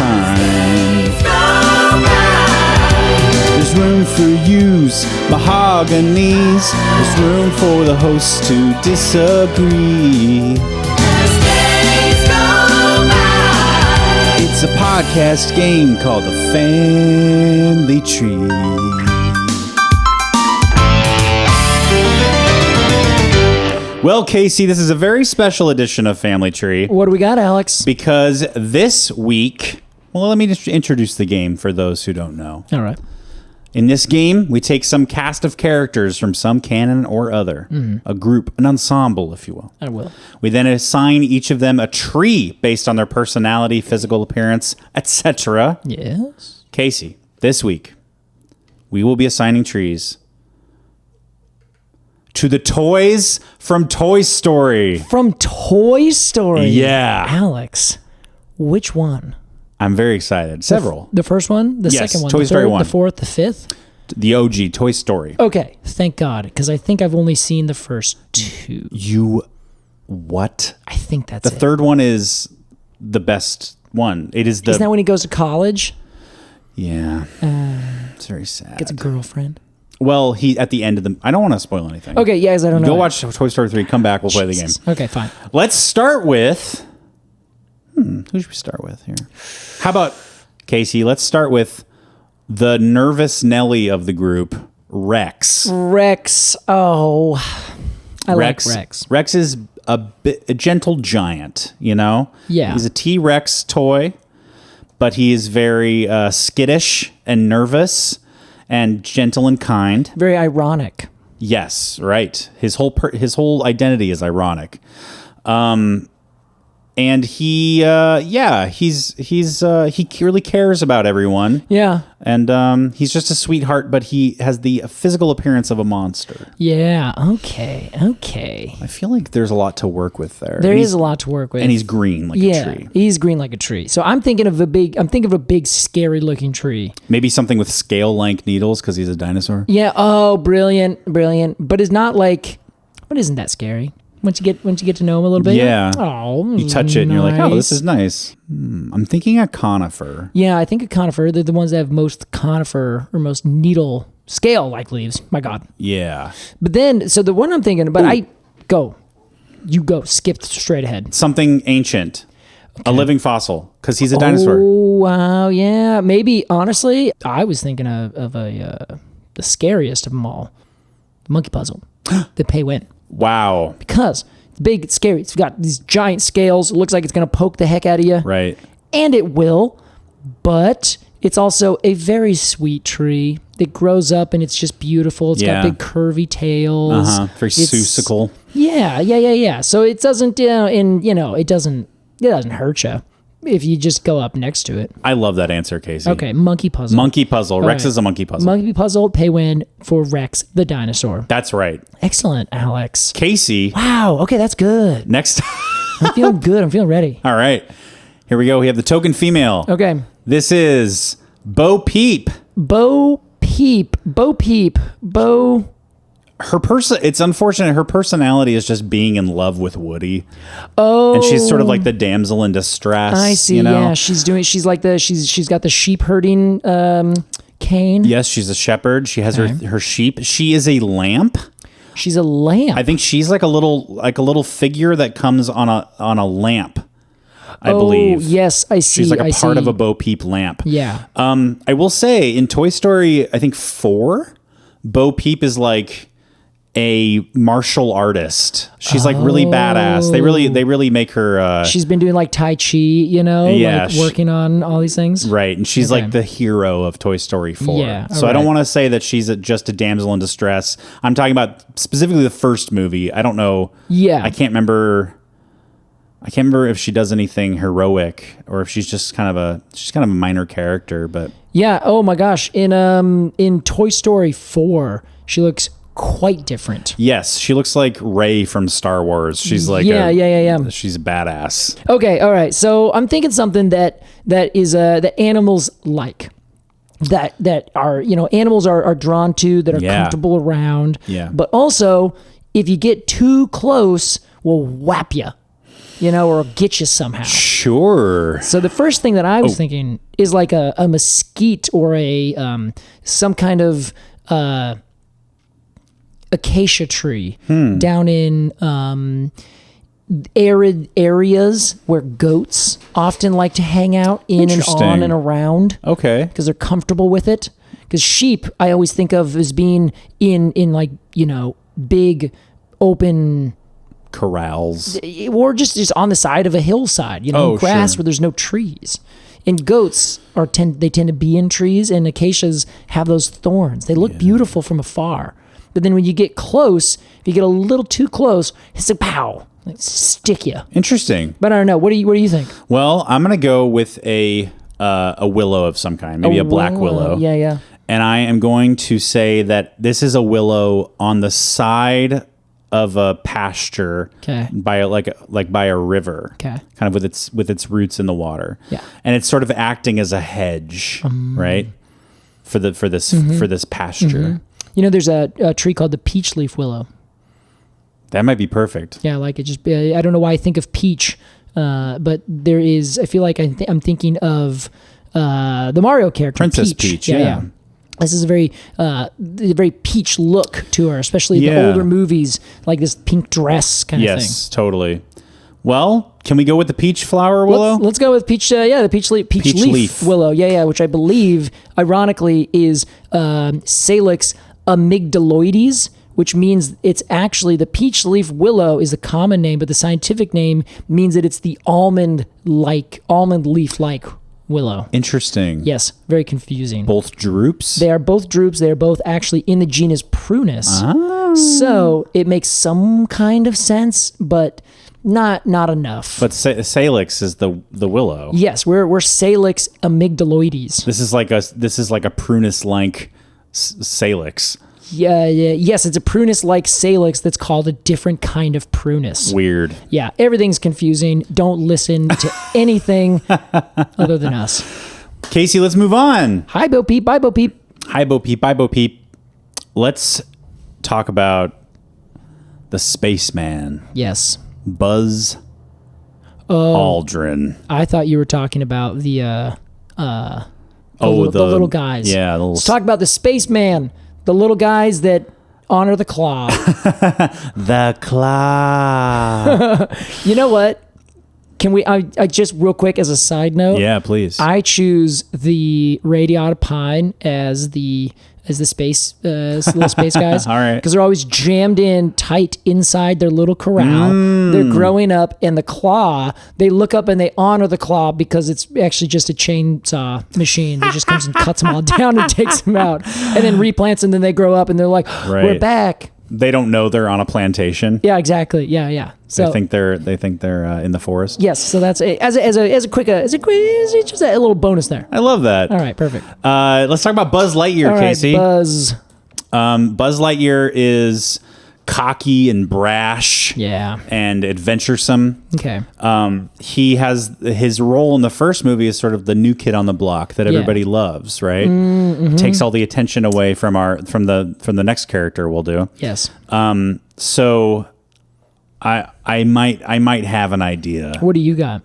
Speaker 1: There's room for yews, mahoganies. There's room for the host to disagree. It's a podcast game called The Family Tree. Well, Casey, this is a very special edition of Family Tree.
Speaker 2: What do we got, Alex?
Speaker 1: Because this week, well, let me just introduce the game for those who don't know.
Speaker 2: All right.
Speaker 1: In this game, we take some cast of characters from some canon or other, a group, an ensemble, if you will.
Speaker 2: I will.
Speaker 1: We then assign each of them a tree based on their personality, physical appearance, etc.
Speaker 2: Yes.
Speaker 1: Casey, this week, we will be assigning trees to the toys from Toy Story.
Speaker 2: From Toy Story?
Speaker 1: Yeah.
Speaker 2: Alex, which one?
Speaker 1: I'm very excited. Several.
Speaker 2: The first one? The
Speaker 1: Yes,
Speaker 2: second one?
Speaker 1: Toy
Speaker 2: the
Speaker 1: Story
Speaker 2: third,
Speaker 1: 1.
Speaker 2: The fourth? The fifth?
Speaker 1: The OG Toy Story.
Speaker 2: Okay, thank God, because I think I've only seen the first two.
Speaker 1: You, what?
Speaker 2: I think that's
Speaker 1: The
Speaker 2: it.
Speaker 1: third one is the best one. It is the...
Speaker 2: Isn't that when he goes to college?
Speaker 1: Yeah. It's very sad.
Speaker 2: Gets a girlfriend.
Speaker 1: Well, he at the end of the... I don't want to spoil anything.
Speaker 2: Okay, yeah, because I don't know.
Speaker 1: Go watch Toy Story 3. Come back. We'll play the game.
Speaker 2: Okay, fine.
Speaker 1: Let's start with... who should we start with here? How about, Casey, let's start with the nervous Nelly of the group, Rex.
Speaker 2: Rex. Oh, I like Rex.
Speaker 1: Rex is a gentle giant, you know?
Speaker 2: Yeah.
Speaker 1: He's a T-Rex toy, but he is very skittish and nervous and gentle and kind.
Speaker 2: Very ironic.
Speaker 1: Yes, right. His whole identity is ironic. And he really cares about everyone.
Speaker 2: Yeah.
Speaker 1: And he's just a sweetheart, but he has the physical appearance of a monster.
Speaker 2: Yeah. Okay.
Speaker 1: I feel like there's a lot to work with there.
Speaker 2: There is a lot to work with.
Speaker 1: And he's green like a tree.
Speaker 2: He's green like a tree. So I'm thinking of a big, scary looking tree.
Speaker 1: Maybe something with scale-like needles because he's a dinosaur.
Speaker 2: Yeah. Oh, brilliant. But it's not like, but isn't that scary? Once you get to know him a little bit.
Speaker 1: Yeah.
Speaker 2: Oh,
Speaker 1: You touch it and you're like, oh, this
Speaker 2: nice.
Speaker 1: is nice. I'm thinking a conifer.
Speaker 2: Yeah, I think a conifer. They're the ones that have most conifer or most needle scale-like leaves. My God.
Speaker 1: Yeah.
Speaker 2: But then, so the one I'm thinking about, you go, skip straight ahead.
Speaker 1: Something ancient. Okay. A living fossil because he's a dinosaur.
Speaker 2: Oh, wow. Yeah. Maybe, honestly, I was thinking of the scariest of them all. The monkey puzzle. The pay win.
Speaker 1: Wow.
Speaker 2: Because it's big, it's scary. It's got these giant scales. It looks like it's going to poke the heck out of you.
Speaker 1: Right.
Speaker 2: And it will. But it's also a very sweet tree that grows up and it's just beautiful. It's got big curvy tails.
Speaker 1: Very susical.
Speaker 2: Yeah. So it doesn't, it doesn't hurt you. if you just go up next to it.
Speaker 1: I love that answer, Casey.
Speaker 2: Okay, monkey puzzle.
Speaker 1: Monkey puzzle. Rex
Speaker 2: right.
Speaker 1: is a monkey puzzle.
Speaker 2: Monkey puzzle, pay win for Rex the dinosaur.
Speaker 1: That's right.
Speaker 2: Excellent, Alex.
Speaker 1: Casey.
Speaker 2: Wow, okay, that's good.
Speaker 1: Next.
Speaker 2: I'm feeling good. I'm feeling ready.
Speaker 1: All right. Here we go. We have the token female.
Speaker 2: Okay.
Speaker 1: This is Bo Peep.
Speaker 2: Bo Peep. Bo Peep. Bo...
Speaker 1: It's unfortunate. Her personality is just being in love with Woody.
Speaker 2: Oh,
Speaker 1: and she's sort of like the damsel in distress.
Speaker 2: I see.
Speaker 1: You know?
Speaker 2: Yeah, she's got the sheep herding cane.
Speaker 1: Yes, she's a shepherd. She has her sheep. She is a lamp.
Speaker 2: She's a lamp.
Speaker 1: I think she's like a little figure that comes on a lamp. I believe.
Speaker 2: Yes, I see.
Speaker 1: She's like a part of a Bo Peep lamp.
Speaker 2: Yeah.
Speaker 1: I will say in Toy Story, I think 4, Bo Peep is like a martial artist. She's like really badass. They really make her
Speaker 2: she's been doing like Tai Chi, like working on all these things.
Speaker 1: Right. And she's like the hero of Toy Story 4.
Speaker 2: Yeah.
Speaker 1: So I don't want to say that she's just a damsel in distress. I'm talking about specifically the first movie. I don't know.
Speaker 2: Yeah.
Speaker 1: I can't remember if she does anything heroic or if she's just kind of a minor character, but
Speaker 2: yeah. Oh my gosh. In Toy Story 4, she looks quite different.
Speaker 1: Yes, she looks like Rey from Star Wars. She's like
Speaker 2: yeah.
Speaker 1: She's a badass.
Speaker 2: Okay, all right. So I'm thinking something that animals like. That are, animals are drawn to, that are comfortable around.
Speaker 1: Yeah.
Speaker 2: But also, if you get too close, will whap you. Or get you somehow.
Speaker 1: Sure.
Speaker 2: So the first thing that I was thinking is like a mesquite or a some kind of acacia tree down in arid areas where goats often like to hang out in and on and around.
Speaker 1: Okay.
Speaker 2: Because they're comfortable with it. Because sheep, I always think of as being in like, big open
Speaker 1: corrals,
Speaker 2: or just on the side of a hillside, grass where there's no trees. And goats tend to be in trees, and acacias have those thorns. They look beautiful from afar, but then when you get close, if you get a little too close, it's like pow, stick you.
Speaker 1: Interesting.
Speaker 2: But I don't know. What do you think?
Speaker 1: Well, I'm gonna go with a willow of some kind, maybe a black willow.
Speaker 2: Yeah.
Speaker 1: And I am going to say that this is a willow on the side of a pasture, by a river, kind of with its roots in the water, and it's sort of acting as a hedge, right, for this pasture.
Speaker 2: There's a tree called the peach leaf willow.
Speaker 1: That might be perfect.
Speaker 2: Yeah, like it just. I don't know why I think of peach, but there is. I feel like I'm thinking of the Mario character,
Speaker 1: Princess Peach. Yeah.
Speaker 2: This is a very peach look to her, especially the older movies, like this pink dress kind of thing.
Speaker 1: Yes, totally. Well, can we go with the peach flower willow?
Speaker 2: Let's go with peach. The peach leaf willow. Yeah, which I believe, ironically, is Salix amygdaloides, which means it's actually the peach leaf willow is the common name, but the scientific name means that it's the almond leaf-like willow.
Speaker 1: Interesting.
Speaker 2: Yes, very confusing.
Speaker 1: Both droops?
Speaker 2: They are both droops. They are both actually in the genus Prunus.
Speaker 1: Oh.
Speaker 2: So it makes some kind of sense, but not enough.
Speaker 1: But Salix is the willow.
Speaker 2: Yes, we're Salix amygdaloides.
Speaker 1: This is like a Prunus-like Salix.
Speaker 2: Yeah. Yes, it's a prunus-like salix that's called a different kind of prunus.
Speaker 1: Weird.
Speaker 2: Yeah, everything's confusing. Don't listen to anything other than us.
Speaker 1: Casey, let's move on.
Speaker 2: Hi, Bo Peep. Bye, Bo Peep.
Speaker 1: Hi, Bo Peep. Bye, Bo Peep. Let's talk about the spaceman.
Speaker 2: Yes.
Speaker 1: Buzz Aldrin.
Speaker 2: I thought you were talking about the little guys.
Speaker 1: Yeah.
Speaker 2: Let's talk about the spaceman. The little guys that honor the claw.
Speaker 1: The claw.
Speaker 2: You know what? Can we, I just real quick as a side note.
Speaker 1: Yeah, please.
Speaker 2: I choose the radiata pine as the space, little space guys.
Speaker 1: All right.
Speaker 2: Because they're always jammed in tight inside their little corral. They're growing up, and the claw, they look up and they honor the claw because it's actually just a chainsaw machine that just comes and cuts them all down and takes them out and then replants, and then they grow up and they're like, we're back.
Speaker 1: They don't know they're on a plantation.
Speaker 2: Yeah, exactly. Yeah. So
Speaker 1: They think they're in the forest.
Speaker 2: yes, so that's as a quick just a little bonus there.
Speaker 1: I love that.
Speaker 2: All right, perfect.
Speaker 1: Let's talk about Buzz Lightyear,
Speaker 2: All right,
Speaker 1: Casey.
Speaker 2: Buzz.
Speaker 1: Buzz Lightyear is cocky and brash.
Speaker 2: Yeah.
Speaker 1: And adventuresome.
Speaker 2: Okay.
Speaker 1: He has his role in the first movie is sort of the new kid on the block that everybody loves, right? Mm-hmm. Takes all the attention away from the next character we'll do.
Speaker 2: Yes.
Speaker 1: So I might have an idea.
Speaker 2: What do you got?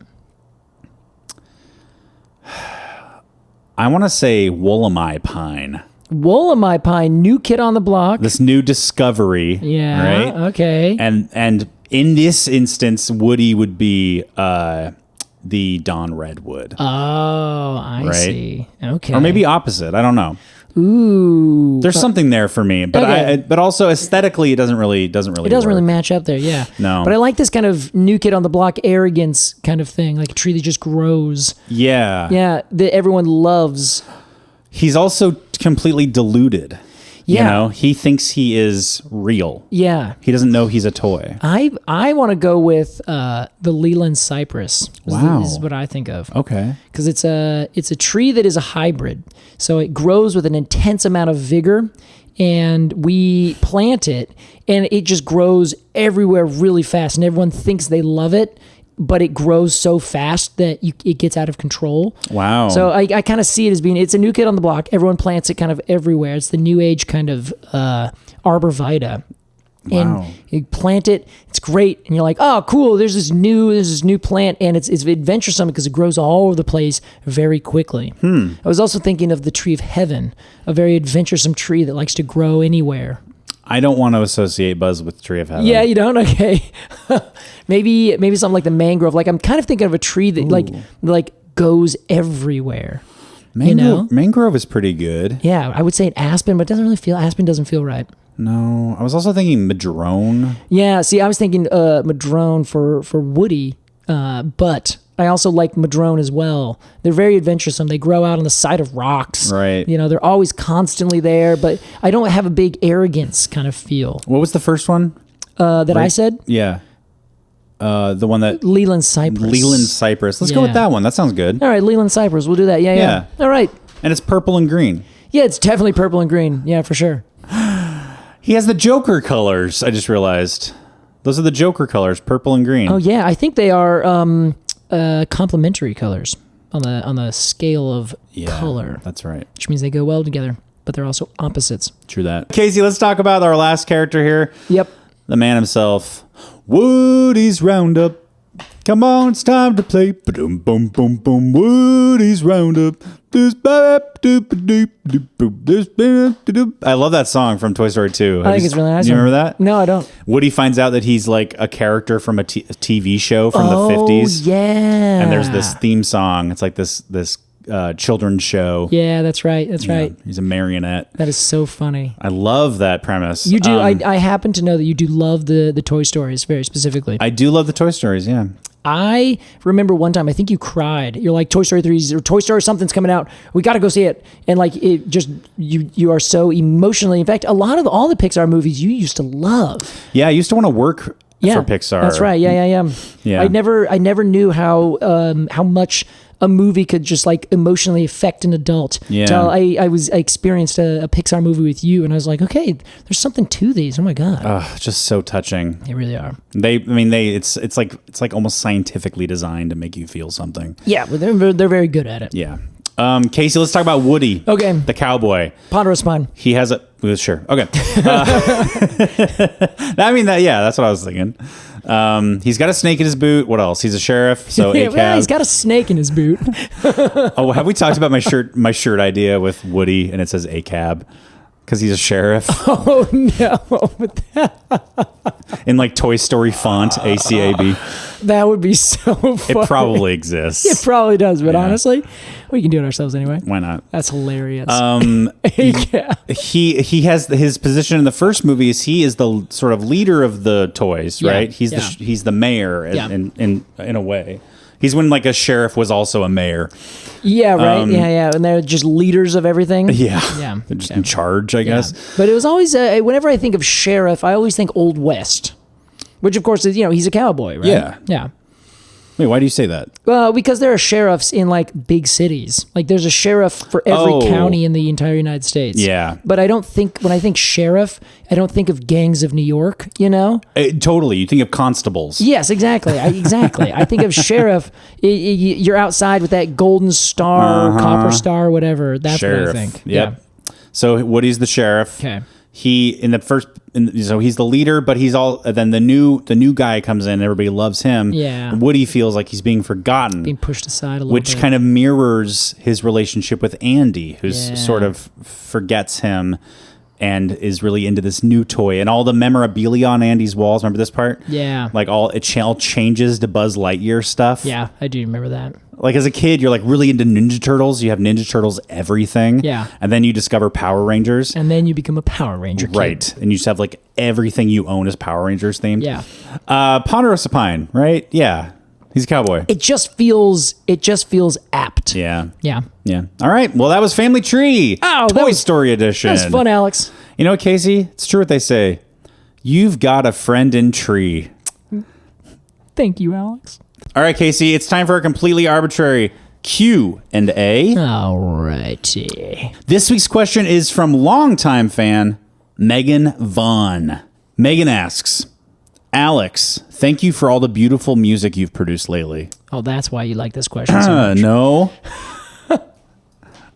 Speaker 1: I want to say Woolamai Pine.
Speaker 2: Woolamai Pine, new kid on the block.
Speaker 1: This new discovery.
Speaker 2: Yeah.
Speaker 1: Right.
Speaker 2: Okay.
Speaker 1: And in this instance, Woody would be the Don Redwood.
Speaker 2: Oh, I see. Okay.
Speaker 1: Or maybe opposite. I don't know.
Speaker 2: Ooh.
Speaker 1: There's something there for me, but
Speaker 2: Okay.
Speaker 1: but also aesthetically, it doesn't really.
Speaker 2: It doesn't
Speaker 1: work.
Speaker 2: really match up there, yeah.
Speaker 1: No.
Speaker 2: But I like this kind of new kid on the block arrogance kind of thing, like a tree that just grows.
Speaker 1: Yeah.
Speaker 2: Yeah, that everyone loves.
Speaker 1: He's also completely deluded.
Speaker 2: Yeah.
Speaker 1: You know, he thinks he is real.
Speaker 2: Yeah.
Speaker 1: He doesn't know he's a toy.
Speaker 2: I want to go with the Leland cypress.
Speaker 1: Wow.
Speaker 2: This is what I think of.
Speaker 1: Okay.
Speaker 2: Because it's a tree that is a hybrid. So it grows with an intense amount of vigor, and we plant it, and it just grows everywhere really fast, and everyone thinks they love it, but it grows so fast that it gets out of control.
Speaker 1: Wow.
Speaker 2: So I kind of see it as being, it's a new kid on the block. Everyone plants it kind of everywhere. It's the new age kind of arborvitae.
Speaker 1: Wow.
Speaker 2: And you plant it, it's great, and you're like, oh, cool. There's this new plant, and it's adventuresome because it grows all over the place very quickly. I was also thinking of the tree of heaven, a very adventuresome tree that likes to grow anywhere.
Speaker 1: I don't want to associate Buzz with Tree of Heaven.
Speaker 2: Yeah, you don't? Okay. maybe something like the mangrove. Like I'm kind of thinking of a tree that like goes everywhere.
Speaker 1: Mangrove is pretty good.
Speaker 2: Yeah, I would say an aspen, but aspen doesn't feel right.
Speaker 1: No, I was also thinking madrone.
Speaker 2: Yeah, see, I was thinking madrone for Woody, but I also like madrone as well. They're very adventuresome. They grow out on the side of rocks.
Speaker 1: Right.
Speaker 2: You know, they're always constantly there, but I don't have a big arrogance kind of feel.
Speaker 1: What was the first one?
Speaker 2: I said?
Speaker 1: Yeah. The one that...
Speaker 2: Leland cypress.
Speaker 1: Leland cypress. Let's go with that one. That sounds good.
Speaker 2: All right, Leland cypress. We'll do that. Yeah. All right.
Speaker 1: And it's purple and green.
Speaker 2: Yeah, it's definitely purple and green. Yeah, for sure.
Speaker 1: He has the Joker colors, I just realized. Those are the Joker colors, purple and green.
Speaker 2: Oh, yeah. I think they are complementary colors on the scale of color.
Speaker 1: That's right.
Speaker 2: Which means they go well together, but they're also opposites.
Speaker 1: True that. Casey, let's talk about our last character here.
Speaker 2: Yep.
Speaker 1: The man himself. Woody's Roundup. Come on, it's time to play. Boom, boom, boom, boom. Woody's Roundup. I love that song from Toy Story 2.
Speaker 2: I think it's really nice.
Speaker 1: You remember that?
Speaker 2: No, I don't.
Speaker 1: Woody finds out that he's like a character from a TV show from the 50s.
Speaker 2: Oh, yeah.
Speaker 1: And there's this theme song. It's like this children's show.
Speaker 2: Yeah, that's right. That's right.
Speaker 1: He's a marionette.
Speaker 2: That is so funny.
Speaker 1: I love that premise.
Speaker 2: You do. I happen to know that you do love the Toy Stories very specifically.
Speaker 1: I do love the Toy Stories, yeah.
Speaker 2: I remember one time, I think you cried. You're like, Toy Story 3 or Toy Story something's coming out. We got to go see it. And like, it just, you are so emotionally, in fact, all the Pixar movies you used to love.
Speaker 1: Yeah, I used to want to work for Pixar.
Speaker 2: That's right. Yeah. I never knew how much a movie could just like emotionally affect an adult.
Speaker 1: Yeah.
Speaker 2: Until I experienced a Pixar movie with you, and I was like, okay, there's something to these. Oh my god.
Speaker 1: Just so touching.
Speaker 2: They really are.
Speaker 1: It's like almost scientifically designed to make you feel something.
Speaker 2: Yeah, but they're very good at it.
Speaker 1: Yeah. Casey, let's talk about Woody.
Speaker 2: Okay.
Speaker 1: The cowboy.
Speaker 2: Ponderous Pine.
Speaker 1: He has sure. Okay. That's what I was thinking. He's got a snake in his boot. What else? He's a sheriff. So ACAB.
Speaker 2: Well, he's got a snake in his boot.
Speaker 1: Oh, have we talked about my shirt idea with Woody and it says ACAB? Because he's a sheriff.
Speaker 2: Oh no!
Speaker 1: In like Toy Story font, ACAB.
Speaker 2: That would be so funny.
Speaker 1: It probably exists.
Speaker 2: It probably does, but honestly, we can do it ourselves anyway.
Speaker 1: Why not?
Speaker 2: That's hilarious.
Speaker 1: He has his position in the first movie is he is the sort of leader of the toys, right? He's the mayor in a way. He's when like a sheriff was also a mayor.
Speaker 2: Yeah, right. Yeah. And they're just leaders of everything.
Speaker 1: Yeah. They're just in charge, I guess.
Speaker 2: But it was always, whenever I think of sheriff, I always think Old West, which of course is, he's a cowboy, right?
Speaker 1: Yeah.
Speaker 2: Yeah.
Speaker 1: Wait, why do you say that?
Speaker 2: Well, because there are sheriffs in like big cities. Like there's a sheriff for every county in the entire United States.
Speaker 1: Yeah.
Speaker 2: But I don't think, when I think sheriff, I don't think of gangs of New York,
Speaker 1: Totally. You think of constables.
Speaker 2: Yes, exactly. I think of sheriff, you're outside with that golden star, copper star, whatever. That's
Speaker 1: sheriff.
Speaker 2: what I think.
Speaker 1: Yep. Yeah. So Woody's the sheriff.
Speaker 2: Okay.
Speaker 1: So he's the leader, but then the new guy comes in and everybody loves him.
Speaker 2: Yeah.
Speaker 1: Woody feels like he's being forgotten.
Speaker 2: Being pushed aside a little bit.
Speaker 1: Which kind of mirrors his relationship with Andy, who's sort of forgets him and is really into this new toy. And all the memorabilia on Andy's walls, remember this part?
Speaker 2: Yeah.
Speaker 1: Like all changes to Buzz Lightyear stuff.
Speaker 2: Yeah, I do remember that.
Speaker 1: Like as a kid, you're like really into Ninja Turtles. You have Ninja Turtles everything.
Speaker 2: Yeah.
Speaker 1: And then you discover Power Rangers.
Speaker 2: And then you become a Power Ranger kid.
Speaker 1: Right. And you just have like everything you own is Power Rangers themed.
Speaker 2: Yeah.
Speaker 1: Ponderosa Pine, right? Yeah. He's a cowboy.
Speaker 2: It just feels apt.
Speaker 1: Yeah.
Speaker 2: Yeah.
Speaker 1: Yeah. All right. Well, that was Family Tree.
Speaker 2: Oh,
Speaker 1: Toy Story Edition.
Speaker 2: That's fun, Alex.
Speaker 1: You know, Casey, it's true what they say. You've got a friend in tree.
Speaker 2: Thank you, Alex.
Speaker 1: All right, Casey, it's time for a completely arbitrary Q&A.
Speaker 2: All righty.
Speaker 1: This week's question is from longtime fan Megan Vaughn. Megan asks, Alex, thank you for all the beautiful music you've produced lately.
Speaker 2: Oh, that's why you like this question so much.
Speaker 1: No.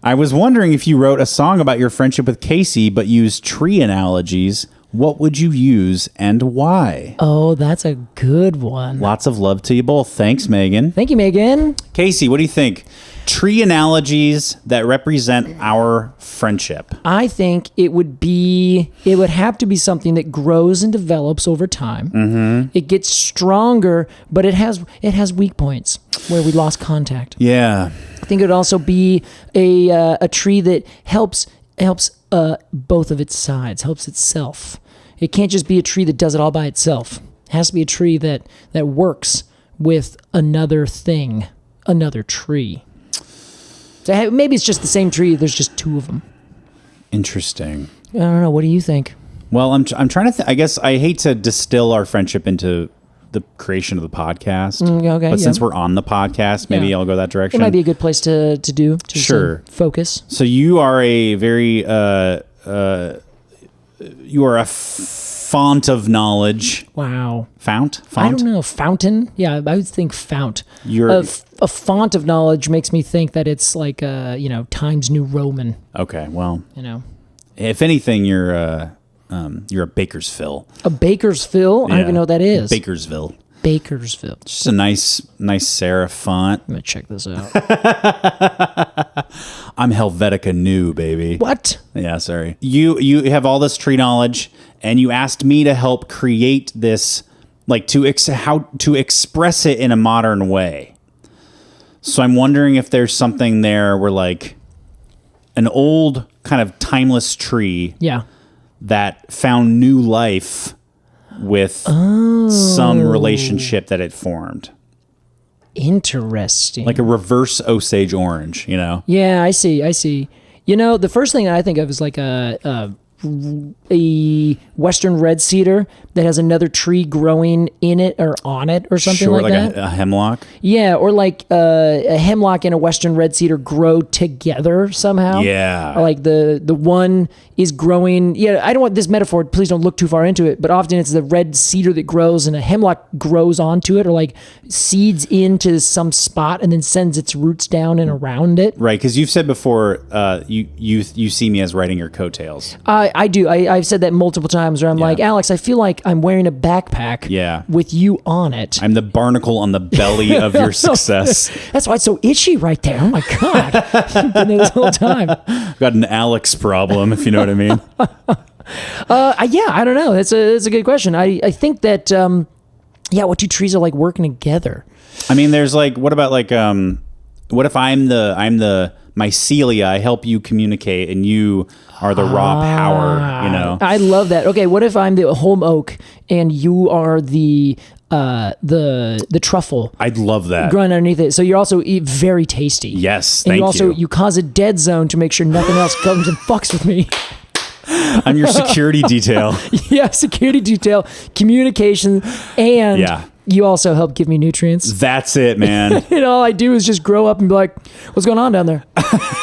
Speaker 1: I was wondering if you wrote a song about your friendship with Casey, but used tree analogies. What would you use and why?
Speaker 2: Oh, that's a good one.
Speaker 1: Lots of love to you both. Thanks, Megan.
Speaker 2: Thank you, Megan.
Speaker 1: Casey, what do you think? Tree analogies that represent our friendship.
Speaker 2: I think it would have to be something that grows and develops over time. Mm-hmm. It gets stronger, but it has weak points where we lost contact.
Speaker 1: Yeah.
Speaker 2: I think it would also be a tree that helps both of its sides, helps itself. It can't just be a tree that does it all by itself. It has to be a tree that works with another thing, another tree. So maybe it's just the same tree. There's just two of them.
Speaker 1: Interesting.
Speaker 2: I don't know. What do you think?
Speaker 1: Well, I'm trying to I guess I hate to distill our friendship into the creation of the podcast.
Speaker 2: Okay,
Speaker 1: but since we're on the podcast, maybe I'll go that direction.
Speaker 2: It might be a good place to
Speaker 1: sure.
Speaker 2: Focus.
Speaker 1: So you are a very you are a font of knowledge.
Speaker 2: Wow.
Speaker 1: Fount?
Speaker 2: I don't know. Fountain? Yeah, I would think fount.
Speaker 1: You're
Speaker 2: a font of knowledge makes me think that it's like Times New Roman.
Speaker 1: Okay, well, if anything, you're a Bakersfield.
Speaker 2: A Bakersfield? I don't even know what that is.
Speaker 1: Bakersville.
Speaker 2: Bakersfield.
Speaker 1: Just a nice serif font.
Speaker 2: I'm gonna check this out.
Speaker 1: I'm Helvetica new, baby.
Speaker 2: What?
Speaker 1: Yeah, sorry. You have all this tree knowledge, and you asked me to help create this, like how to express it in a modern way. So I'm wondering if there's something there where like an old kind of timeless tree, that found new life with some relationship that it formed.
Speaker 2: Interesting.
Speaker 1: Like a reverse Osage orange,
Speaker 2: Yeah, I see. The first thing that I think of is like a western red cedar that has another tree growing in it or on it or something like that.
Speaker 1: A hemlock.
Speaker 2: Yeah, or like a hemlock and a western red cedar grow together somehow.
Speaker 1: Yeah.
Speaker 2: Or like the one is growing. Yeah, I don't want this metaphor. Please don't look too far into it. But often it's the red cedar that grows and a hemlock grows onto it or like seeds into some spot and then sends its roots down and around it.
Speaker 1: Right, because you've said before you see me as riding your coattails.
Speaker 2: I do. I've said that multiple times where I'm like, Alex, I feel like I'm wearing a backpack with you on it.
Speaker 1: I'm the barnacle on the belly of your success.
Speaker 2: That's why it's so itchy right there. Oh my God. You've been there this whole time.
Speaker 1: Got an Alex problem, if you know what I mean.
Speaker 2: I don't know. That's a good question. I think that Yeah, what two trees are like working together?
Speaker 1: I mean, there's like, what about like, what if I'm the mycelia, I help you communicate, and you are the raw power, you know?
Speaker 2: I love that. Okay, what if I'm the holm oak and you are the truffle?
Speaker 1: I'd love that.
Speaker 2: Growing underneath it. So you're also very tasty.
Speaker 1: Yes,
Speaker 2: and
Speaker 1: thank you.
Speaker 2: You cause a dead zone to make sure nothing else comes and fucks with me.
Speaker 1: I'm your security detail.
Speaker 2: Yeah, security detail, communication, and you also help give me nutrients.
Speaker 1: That's it, man.
Speaker 2: And all I do is just grow up and be like, what's going on down there?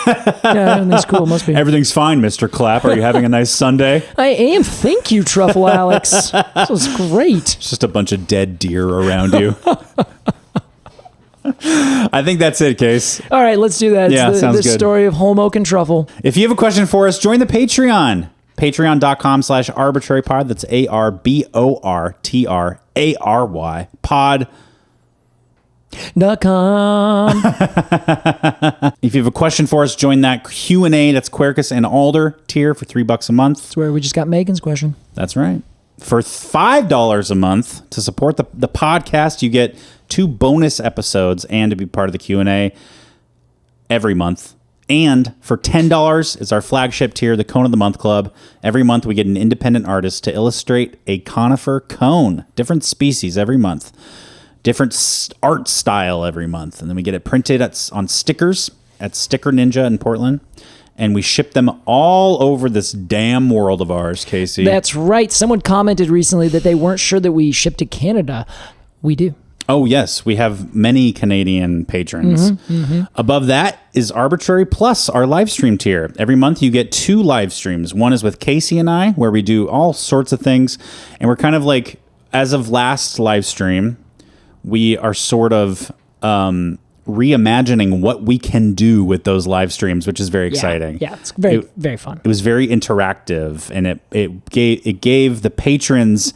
Speaker 2: Yeah, everything's cool. Must be.
Speaker 1: Everything's fine, Mr. Clapp. Are you having a nice Sunday?
Speaker 2: I am. Thank you, Truffle Alex. This was great.
Speaker 1: It's just a bunch of dead deer around you. I think that's it, Case.
Speaker 2: All right, let's do that.
Speaker 1: Yeah, sounds good.
Speaker 2: The story of holm oak and truffle.
Speaker 1: If you have a question for us, join the Patreon. Patreon.com/arbortrarypod. That's ARBORTRARY pod.
Speaker 2: .com.
Speaker 1: If you have a question for us, join that Q&A. That's Quercus and Alder tier for $3 a month.
Speaker 2: That's where we just got Megan's question.
Speaker 1: That's right. For $5 a month to support the podcast, you get 2 bonus episodes and to be part of the Q&A every month. And for $10 is our flagship tier, the Cone of the Month Club. Every month we get an independent artist to illustrate a conifer cone, different species every month, different art style every month. And then we get it printed on stickers at Sticker Ninja in Portland. And we ship them all over this damn world of ours, Casey.
Speaker 2: That's right. Someone commented recently that they weren't sure that we ship to Canada. We do.
Speaker 1: Oh, yes. We have many Canadian patrons. Above that is Arbortrary Plus, our live stream tier. Every month you get 2 live streams. One is with Casey and I, where we do all sorts of things. And we're kind of like, as of last live stream, we are sort of reimagining what we can do with those live streams, which is very exciting.
Speaker 2: Yeah, it's very fun.
Speaker 1: It was very interactive, and it gave the patrons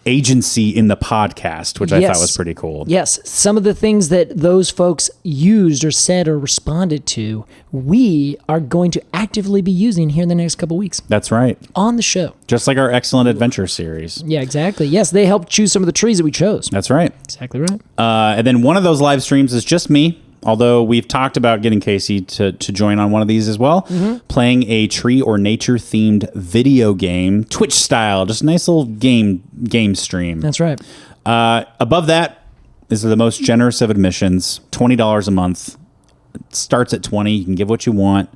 Speaker 1: agency in the podcast, which I thought was pretty cool.
Speaker 2: Yes. Some of the things that those folks used or said or responded to, we are going to actively be using here in the next couple weeks.
Speaker 1: That's right.
Speaker 2: On the show.
Speaker 1: Just like our Excellent Adventure series.
Speaker 2: Yeah, exactly. Yes, they helped choose some of the trees that we chose.
Speaker 1: That's right.
Speaker 2: Exactly right.
Speaker 1: And then one of those live streams is just me, although we've talked about getting Casey to join on one of these as well, playing a tree or nature-themed video game, Twitch style, just a nice little game stream.
Speaker 2: That's right.
Speaker 1: Above that is the most generous of admissions, $20 a month. It starts at $20. You can give what you want.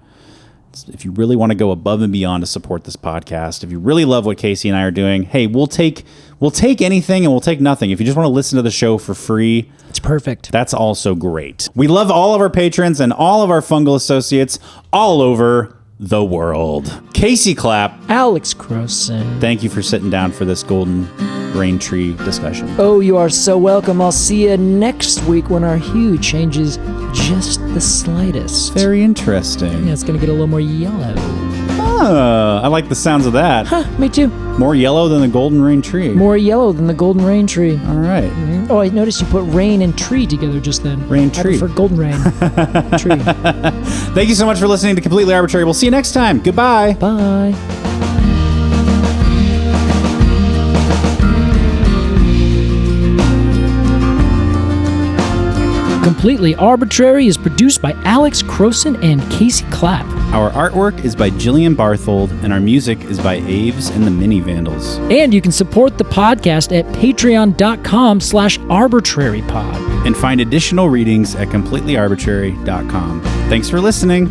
Speaker 1: If you really want to go above and beyond to support this podcast, if you really love what Casey and I are doing, hey, we'll take anything and we'll take nothing. If you just want to listen to the show for free,
Speaker 2: it's perfect.
Speaker 1: That's also great. We love all of our patrons and all of our fungal associates all over the world. Casey Clapp.
Speaker 2: Alex Crowson.
Speaker 1: Thank you for sitting down for this golden Raintree discussion.
Speaker 2: Oh, you are so welcome. I'll see you next week when our hue changes just the slightest.
Speaker 1: Very interesting.
Speaker 2: Yeah, it's going to get a little more yellow.
Speaker 1: I like the sounds of that.
Speaker 2: Huh, me too.
Speaker 1: More yellow than the golden rain tree.
Speaker 2: More yellow than the golden rain tree.
Speaker 1: All right.
Speaker 2: Mm-hmm. Oh, I noticed you put rain and tree together just then.
Speaker 1: Raintree.
Speaker 2: I prefer golden rain. Tree.
Speaker 1: Thank you so much for listening to Completely Arbortrary. We'll see you next time. Goodbye.
Speaker 2: Bye. Completely Arbortrary is produced by Alex Crowson and Casey Clapp.
Speaker 1: Our artwork is by Jillian Barthold, and our music is by Aves and the Mini Vandals.
Speaker 2: And you can support the podcast at patreon.com/arbortrarypod.
Speaker 1: And find additional readings at completelyarbortrary.com. Thanks for listening.